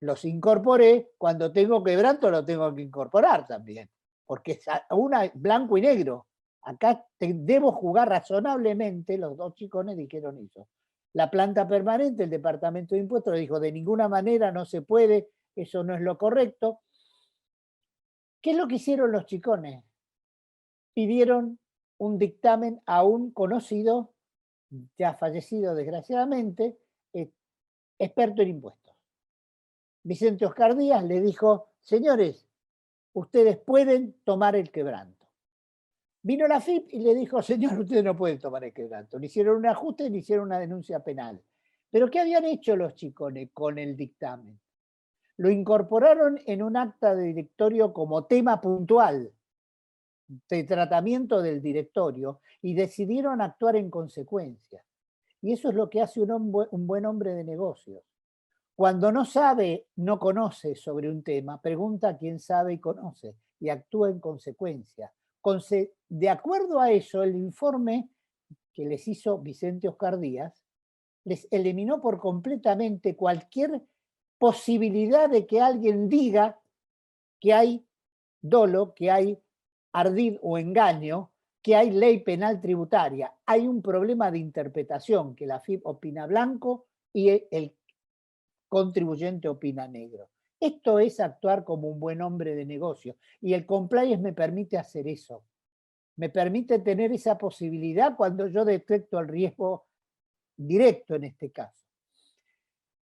los incorporé, cuando tengo quebranto lo tengo que incorporar también, porque es una blanco y negro. Acá debo jugar razonablemente, los dos Chicones dijeron eso. La planta permanente, el departamento de impuestos, le dijo, de ninguna manera no se puede, eso no es lo correcto. ¿Qué es lo que hicieron los Chicones? Pidieron un dictamen a un conocido, ya fallecido desgraciadamente, experto en impuestos. Vicente Oscar Díaz le dijo, señores, ustedes pueden tomar el quebranto. Vino la FIP y le dijo, señor, ustedes no pueden tomar el quebranto. Le hicieron un ajuste y le hicieron una denuncia penal. ¿Pero qué habían hecho los Chicones con el dictamen? Lo incorporaron en un acta de directorio como tema puntual de tratamiento del directorio y decidieron actuar en consecuencia. Y eso es lo que hace un buen hombre de negocios. Cuando no sabe, no conoce sobre un tema, pregunta a quien sabe y conoce y actúa en consecuencia. De acuerdo a eso, el informe que les hizo Vicente Oscar Díaz les eliminó por completamente cualquier posibilidad de que alguien diga que hay dolo, que hay ardid o engaño, que hay ley penal tributaria. Hay un problema de interpretación, que la FIP opina blanco y el contribuyente opina negro. Esto es actuar como un buen hombre de negocio y el compliance me permite hacer eso. Me permite tener esa posibilidad cuando yo detecto el riesgo directo en este caso.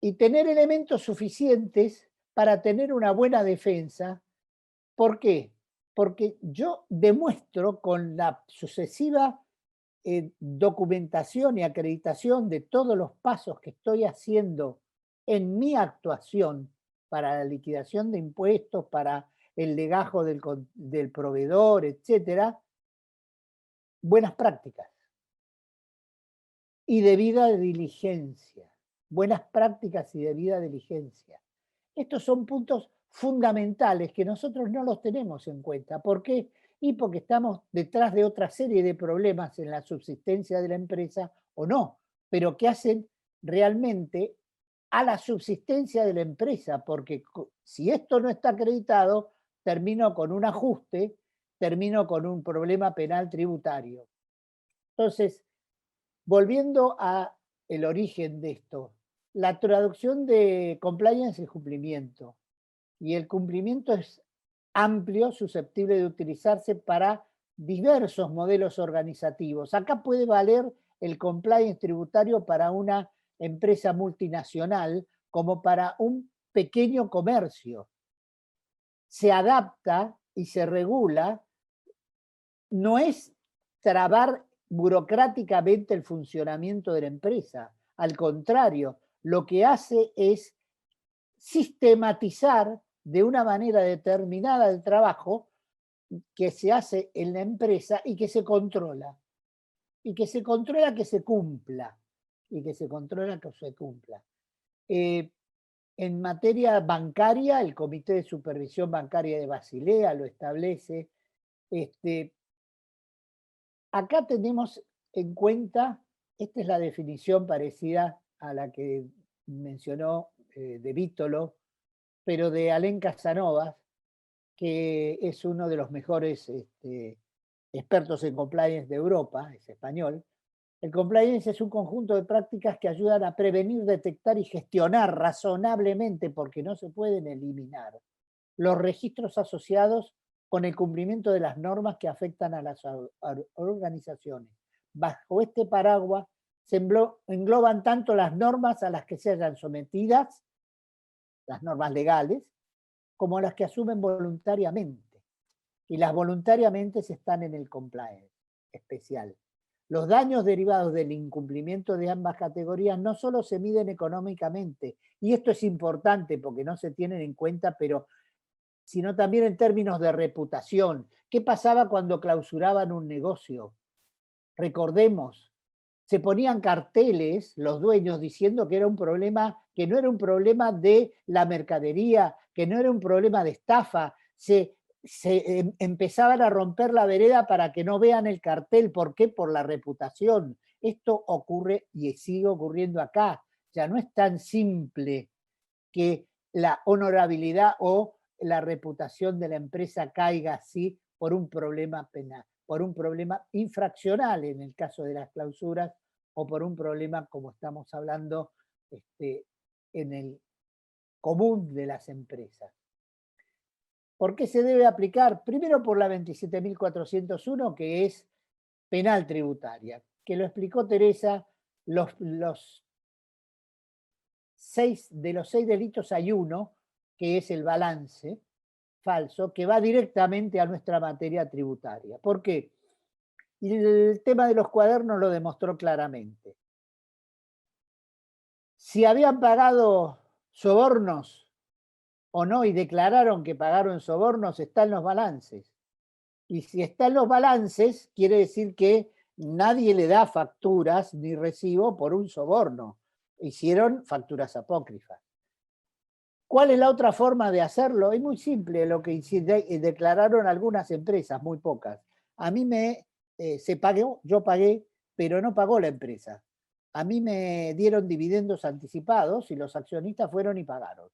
Y tener elementos suficientes para tener una buena defensa. ¿Por qué? Porque yo demuestro con la sucesiva documentación y acreditación de todos los pasos que estoy haciendo en mi actuación para la liquidación de impuestos, para el legajo del proveedor, etcétera, buenas prácticas y debida diligencia. Buenas prácticas y debida diligencia. Estos son puntos fundamentales que nosotros no los tenemos en cuenta. ¿Por qué? Y porque estamos detrás de otra serie de problemas en la subsistencia de la empresa o no, pero que hacen realmente a la subsistencia de la empresa, porque si esto no está acreditado, termino con un ajuste, termino con un problema penal tributario. Entonces, volviendo a el origen de esto, la traducción de compliance es cumplimiento. Y el cumplimiento es amplio, susceptible de utilizarse para diversos modelos organizativos. Acá puede valer el compliance tributario para una empresa multinacional como para un pequeño comercio. Se adapta y se regula, no es trabar burocráticamente el funcionamiento de la empresa. Al contrario, lo que hace es sistematizar de una manera determinada el trabajo que se hace en la empresa y que se controla. Y que se controla que se cumpla. Y que se controla que se cumpla. En materia bancaria, el Comité de Supervisión Bancaria de Basilea lo establece. Acá tenemos en cuenta, esta es la definición parecida a la que mencionó de Vítolo, pero de Alain Casanovas, que es uno de los mejores expertos en compliance de Europa, es español. El compliance es un conjunto de prácticas que ayudan a prevenir, detectar y gestionar razonablemente, porque no se pueden eliminar, los registros asociados con el cumplimiento de las normas que afectan a las organizaciones. Bajo este paraguas se engloban tanto las normas a las que se hayan sometidas, las normas legales, como las que asumen voluntariamente. Y las voluntariamente están en el compliance especial. Los daños derivados del incumplimiento de ambas categorías no solo se miden económicamente, y esto es importante porque no se tienen en cuenta, sino también en términos de reputación. ¿Qué pasaba cuando clausuraban un negocio? Recordemos, se ponían carteles los dueños diciendo que era un problema, que no era un problema de la mercadería, que no era un problema de estafa. Se empezaban a romper la vereda para que no vean el cartel. ¿Por qué? Por la reputación. Esto ocurre y sigue ocurriendo acá. Ya no es tan simple que la honorabilidad o la reputación de la empresa caiga así por un problema penal, por un problema infraccional en el caso de las clausuras, o por un problema, como estamos hablando, en el común de las empresas. ¿Por qué se debe aplicar? Primero por la 27.401, que es penal tributaria, que lo explicó Teresa. De los 6 delitos hay uno, que es el balance falso, que va directamente a nuestra materia tributaria. ¿Por qué? Y el tema de los cuadernos lo demostró claramente. Si habían pagado sobornos o no y declararon que pagaron sobornos, está en los balances. Y si está en los balances, quiere decir que nadie le da facturas ni recibo por un soborno. Hicieron facturas apócrifas. ¿Cuál es la otra forma de hacerlo? Es muy simple, lo que declararon algunas empresas, muy pocas. A mí se pagó, yo pagué, pero no pagó la empresa. A mí me dieron dividendos anticipados y los accionistas fueron y pagaron.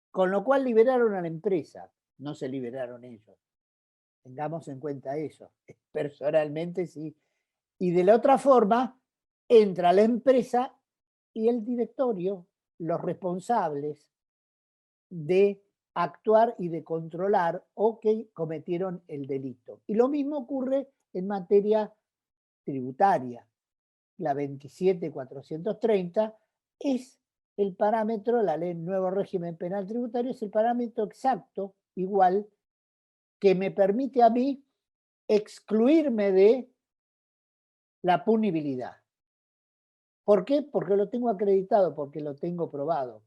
Con lo cual liberaron a la empresa, no se liberaron ellos. Tengamos en cuenta eso. Personalmente sí. Y de la otra forma, entra la empresa y el directorio, los responsables de actuar y de controlar o que cometieron el delito. Y lo mismo ocurre en materia tributaria. La 27.430 es el parámetro, la ley Nuevo Régimen Penal Tributario es el parámetro exacto, igual, que me permite a mí excluirme de la punibilidad. ¿Por qué? Porque lo tengo acreditado, porque lo tengo probado.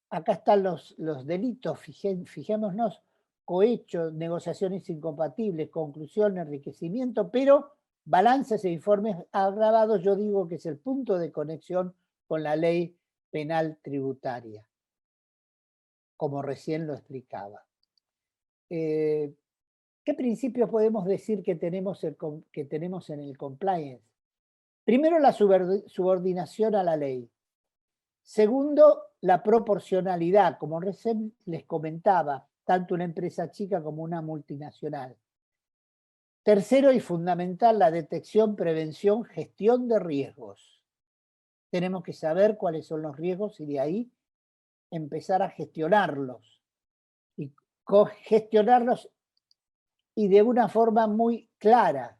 Acá están los delitos, fijémonos: cohecho, negociaciones incompatibles, conclusión, enriquecimiento, pero balances e informes agravados, yo digo que es el punto de conexión con la ley penal tributaria, como recién lo explicaba. ¿Qué principios podemos decir que tenemos en el compliance? Primero, la subordinación a la ley. Segundo, la proporcionalidad, como recién les comentaba, tanto una empresa chica como una multinacional. Tercero y fundamental, la detección, prevención, gestión de riesgos. Tenemos que saber cuáles son los riesgos y de ahí empezar a gestionarlos. Y gestionarlos y de una forma muy clara.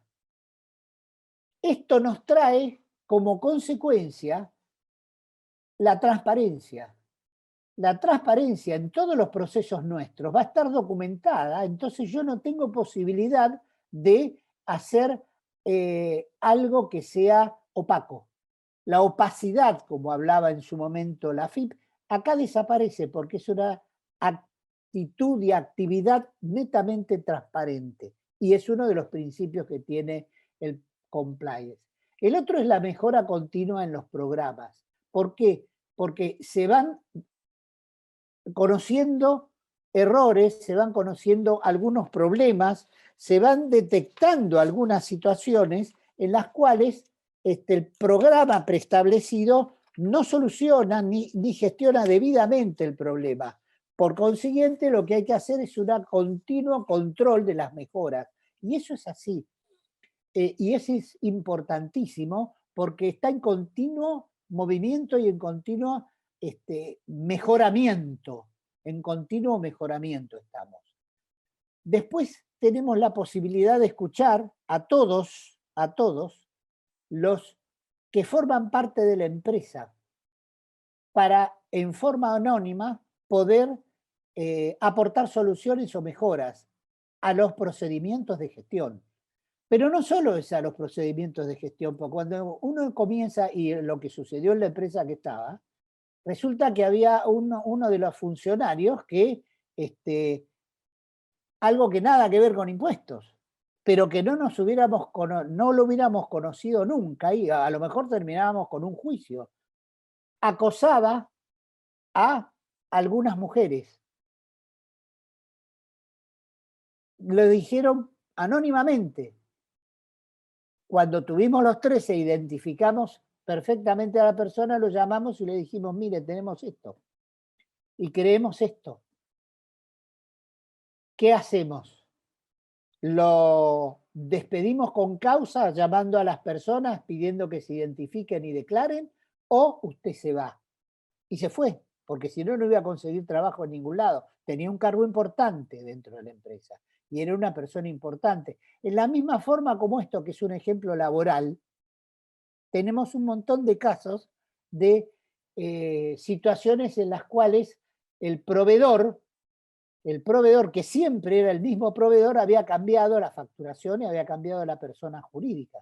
Esto nos trae como consecuencia la transparencia. La transparencia en todos los procesos nuestros va a estar documentada, entonces yo no tengo posibilidad de hacer algo que sea opaco. La opacidad, como hablaba en su momento la FIP, acá desaparece porque es una actitud y actividad netamente transparente, y es uno de los principios que tiene el compliance. El otro es la mejora continua en los programas. ¿Por qué? Porque se van conociendo errores, se van conociendo algunos problemas, se van detectando algunas situaciones en las cuales el programa preestablecido no soluciona ni gestiona debidamente el problema. Por consiguiente, lo que hay que hacer es un continuo control de las mejoras. Y eso es así. Y eso es importantísimo porque está en continuo movimiento y en continuo mejoramiento. En continuo mejoramiento estamos. Después, tenemos la posibilidad de escuchar a todos los que forman parte de la empresa para, en forma anónima, poder aportar soluciones o mejoras a los procedimientos de gestión. Pero no solo es a los procedimientos de gestión, porque cuando uno comienza, y lo que sucedió en la empresa que estaba, resulta que había uno de los funcionarios que, algo que nada que ver con impuestos, pero que no lo hubiéramos conocido nunca, y a lo mejor terminábamos con un juicio. Acosaba a algunas mujeres. Lo dijeron anónimamente. Cuando tuvimos los 13, identificamos perfectamente a la persona, lo llamamos y le dijimos, mire, tenemos esto y creemos esto. ¿Qué hacemos? ¿Lo despedimos con causa llamando a las personas pidiendo que se identifiquen y declaren? ¿O usted se va? Y se fue, porque si no, no iba a conseguir trabajo en ningún lado. Tenía un cargo importante dentro de la empresa y era una persona importante. En la misma forma como esto, que es un ejemplo laboral, tenemos un montón de casos de situaciones en las cuales el proveedor, que siempre era el mismo proveedor, había cambiado la facturación y había cambiado la persona jurídica.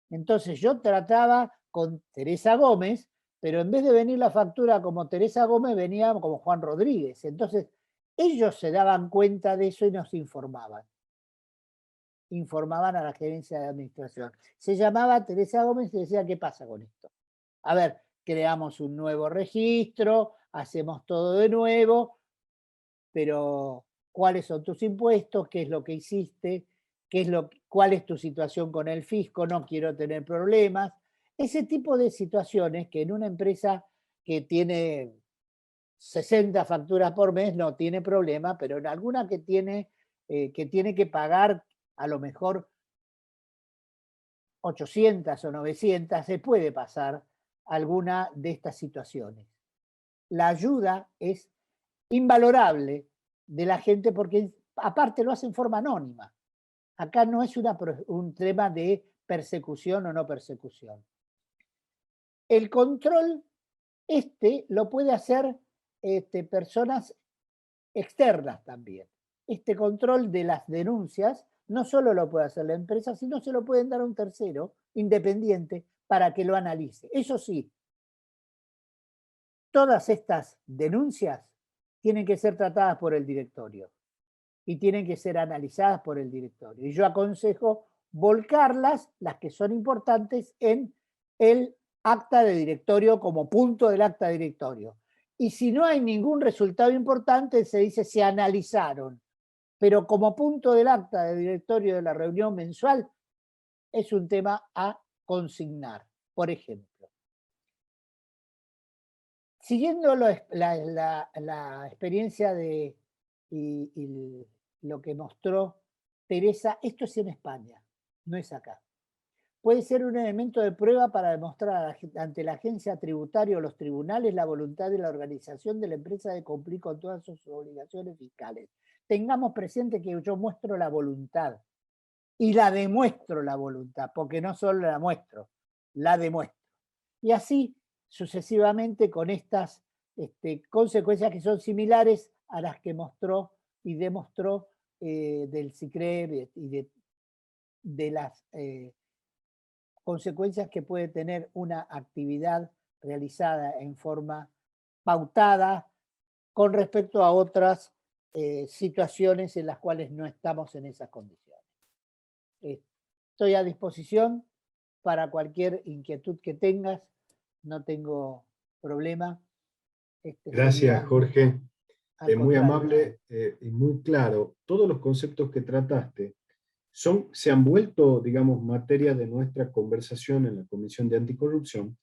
Entonces yo trataba con Teresa Gómez, pero en vez de venir la factura como Teresa Gómez, venía como Juan Rodríguez. Entonces ellos se daban cuenta de eso y nos informaban. Informaban a la gerencia de administración. Se llamaba Teresa Gómez y decía, ¿qué pasa con esto? A ver, creamos un nuevo registro, hacemos todo de nuevo, pero ¿cuáles son tus impuestos? ¿Qué es lo que hiciste? ¿Cuál es tu situación con el fisco? No quiero tener problemas. Ese tipo de situaciones que en una empresa que tiene 60 facturas por mes no tiene problema, pero en alguna que tiene que pagar a lo mejor 800 o 900, se puede pasar alguna de estas situaciones. La ayuda es invalorable de la gente porque aparte lo hace en forma anónima. Acá no es un tema de persecución o no persecución. El control lo puede hacer personas externas también. Este control de las denuncias no solo lo puede hacer la empresa, sino se lo pueden dar a un tercero independiente para que lo analice. Eso sí, todas estas denuncias tienen que ser tratadas por el directorio y tienen que ser analizadas por el directorio. Y yo aconsejo volcarlas, las que son importantes, en el acta de directorio como punto del acta de directorio. Y si no hay ningún resultado importante, se dice se analizaron. Pero como punto del acta de directorio de la reunión mensual, es un tema a consignar. Por ejemplo, siguiendo la experiencia y lo que mostró Teresa, esto es en España, no es acá. Puede ser un elemento de prueba para demostrar ante la agencia tributaria o los tribunales la voluntad de la organización de la empresa de cumplir con todas sus obligaciones fiscales. Tengamos presente que yo muestro la voluntad y la demuestro la voluntad, porque no solo la muestro, la demuestro. Y así sucesivamente con estas consecuencias que son similares a las que mostró y demostró del SICREV y de las consecuencias que puede tener una actividad realizada en forma pautada con respecto a otras situaciones en las cuales no estamos en esas condiciones. Estoy a disposición para cualquier inquietud que tengas, no tengo problema. Gracias, Jorge. Muy contrario. amable y muy claro. Todos los conceptos que trataste se han vuelto, digamos, materia de nuestra conversación en la Comisión de Anticorrupción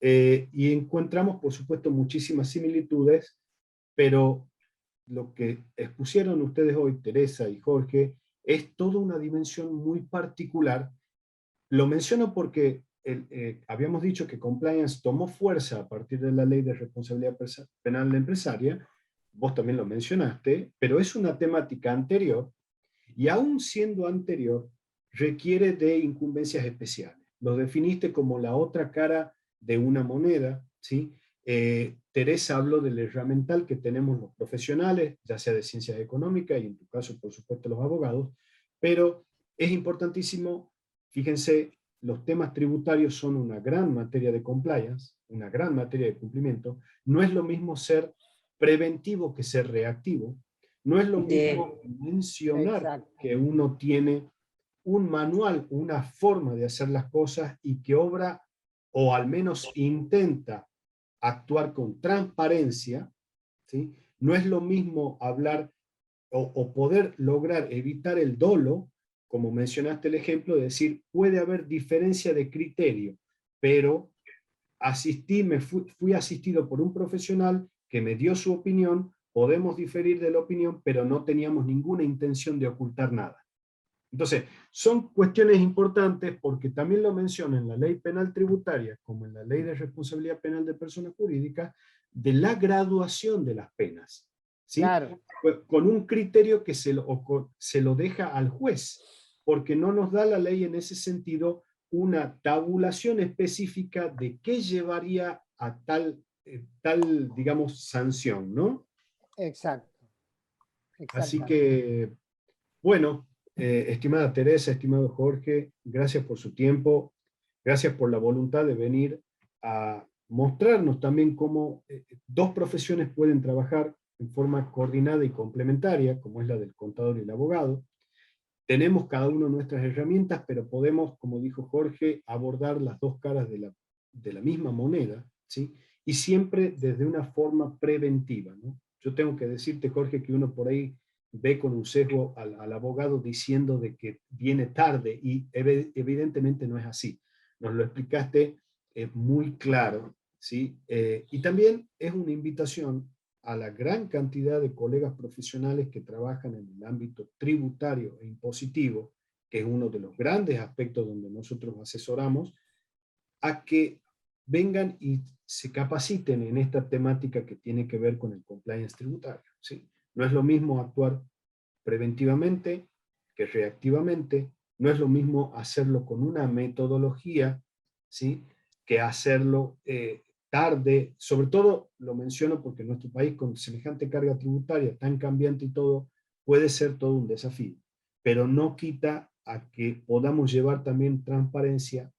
y encontramos, por supuesto, muchísimas similitudes, pero lo que expusieron ustedes hoy, Teresa y Jorge, es toda una dimensión muy particular. Lo menciono porque habíamos dicho que compliance tomó fuerza a partir de la Ley de Responsabilidad Penal Empresaria, vos también lo mencionaste, pero es una temática anterior Y aún siendo anterior, requiere de incumbencias especiales. Lo definiste como la otra cara de una moneda, ¿sí? Teresa habló del herramental que tenemos los profesionales, ya sea de ciencias económicas y en tu caso, por supuesto, los abogados, pero es importantísimo, fíjense, los temas tributarios son una gran materia de compliance, una gran materia de cumplimiento. No es lo mismo ser preventivo que ser reactivo. No es lo mismo mencionar que uno tiene un manual, una forma de hacer las cosas y que obra, o al menos intenta actuar con transparencia, ¿sí? No es lo mismo hablar o poder lograr evitar el dolo, como mencionaste el ejemplo, de decir, puede haber diferencia de criterio, pero fui asistido por un profesional que me dio su opinión, podemos diferir de la opinión, pero no teníamos ninguna intención de ocultar nada. Entonces, son cuestiones importantes porque también lo menciona en la ley penal tributaria, como en la ley de responsabilidad penal de personas jurídicas, de la graduación de las penas, ¿sí? Claro. Con un criterio que se lo deja al juez, porque no nos da la ley en ese sentido una tabulación específica de qué llevaría a tal digamos, sanción, ¿no? Exacto. Así que, bueno, estimada Teresa, estimado Jorge, gracias por su tiempo, gracias por la voluntad de venir a mostrarnos también cómo dos profesiones pueden trabajar en forma coordinada y complementaria, como es la del contador y el abogado. Tenemos cada uno nuestras herramientas, pero podemos, como dijo Jorge, abordar las dos caras de la misma moneda, ¿sí? Y siempre desde una forma preventiva, ¿no? Yo tengo que decirte, Jorge, que uno por ahí ve con un sesgo al abogado diciendo de que viene tarde, y evidentemente no es así. Nos lo explicaste muy claro, ¿sí? Y también es una invitación a la gran cantidad de colegas profesionales que trabajan en el ámbito tributario e impositivo, que es uno de los grandes aspectos donde nosotros asesoramos, a que vengan y se capaciten en esta temática que tiene que ver con el compliance tributario, ¿sí? No es lo mismo actuar preventivamente que reactivamente, no es lo mismo hacerlo con una metodología, ¿sí? Que hacerlo tarde. Sobre todo lo menciono porque en nuestro país, con semejante carga tributaria tan cambiante y todo, puede ser todo un desafío, pero no quita a que podamos llevar también transparencia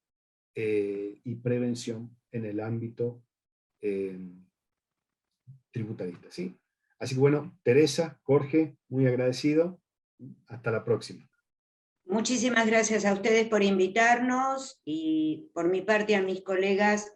y prevención en el ámbito tributarista, ¿sí? Así que bueno, Teresa, Jorge, muy agradecido. Hasta la próxima. Muchísimas gracias a ustedes por invitarnos, y por mi parte a mis colegas,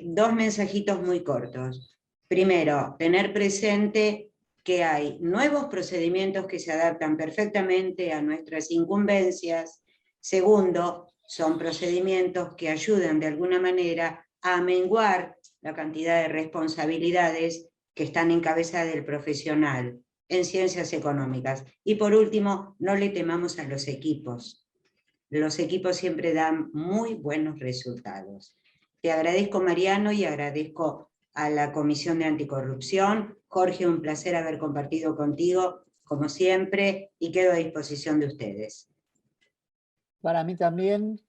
dos mensajitos muy cortos. Primero, tener presente que hay nuevos procedimientos que se adaptan perfectamente a nuestras incumbencias. Segundo, son procedimientos que ayudan de alguna manera a menguar la cantidad de responsabilidades que están en cabeza del profesional en ciencias económicas. Y por último, no le temamos a los equipos. Los equipos siempre dan muy buenos resultados. Te agradezco, Mariano, y agradezco a la Comisión de Anticorrupción. Jorge, un placer haber compartido contigo, como siempre, y quedo a disposición de ustedes. Para mí también,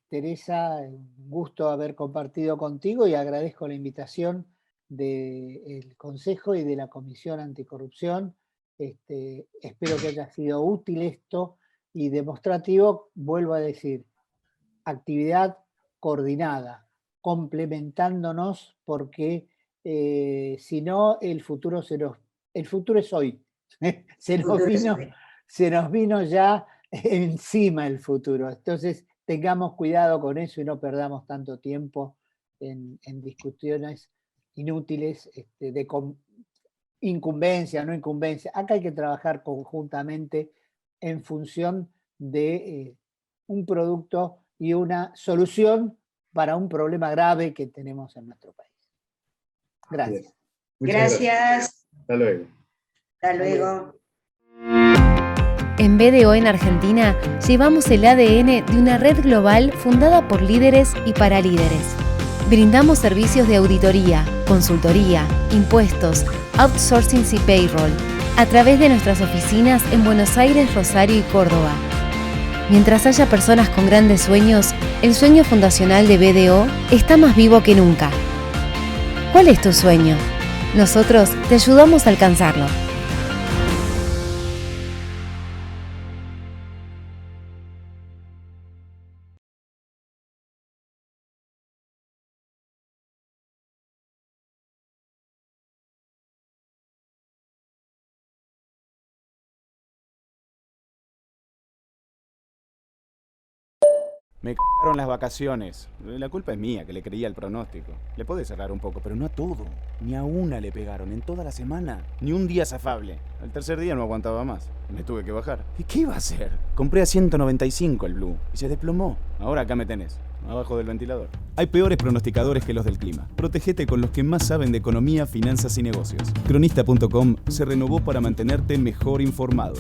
Teresa, un gusto haber compartido contigo, y agradezco la invitación del Consejo y de la Comisión Anticorrupción. Espero que haya sido útil esto y demostrativo. Vuelvo a decir, actividad coordinada, complementándonos, porque si no, el futuro es hoy. Se nos vino ya encima el futuro. Entonces, tengamos cuidado con eso y no perdamos tanto tiempo en discusiones inútiles de incumbencia, no incumbencia. Acá hay que trabajar conjuntamente en función de un producto y una solución para un problema grave que tenemos en nuestro país. Gracias. Gracias. Hasta luego. Hasta luego. En BDO en Argentina llevamos el ADN de una red global fundada por líderes y para líderes. Brindamos servicios de auditoría, consultoría, impuestos, outsourcing y payroll, a través de nuestras oficinas en Buenos Aires, Rosario y Córdoba. Mientras haya personas con grandes sueños, el sueño fundacional de BDO está más vivo que nunca. ¿Cuál es tu sueño? Nosotros te ayudamos a alcanzarlo. Me cagaron las vacaciones. La culpa es mía, que le creía el pronóstico. Le podés cerrar un poco, pero no a todo. Ni a una le pegaron en toda la semana. Ni un día zafable. Al tercer día no aguantaba más. Me tuve que bajar. ¿Y qué iba a hacer? Compré a 195 el Blue y se desplomó. Ahora acá me tenés, abajo del ventilador. Hay peores pronosticadores que los del clima. Protégete con los que más saben de economía, finanzas y negocios. Cronista.com se renovó para mantenerte mejor informado.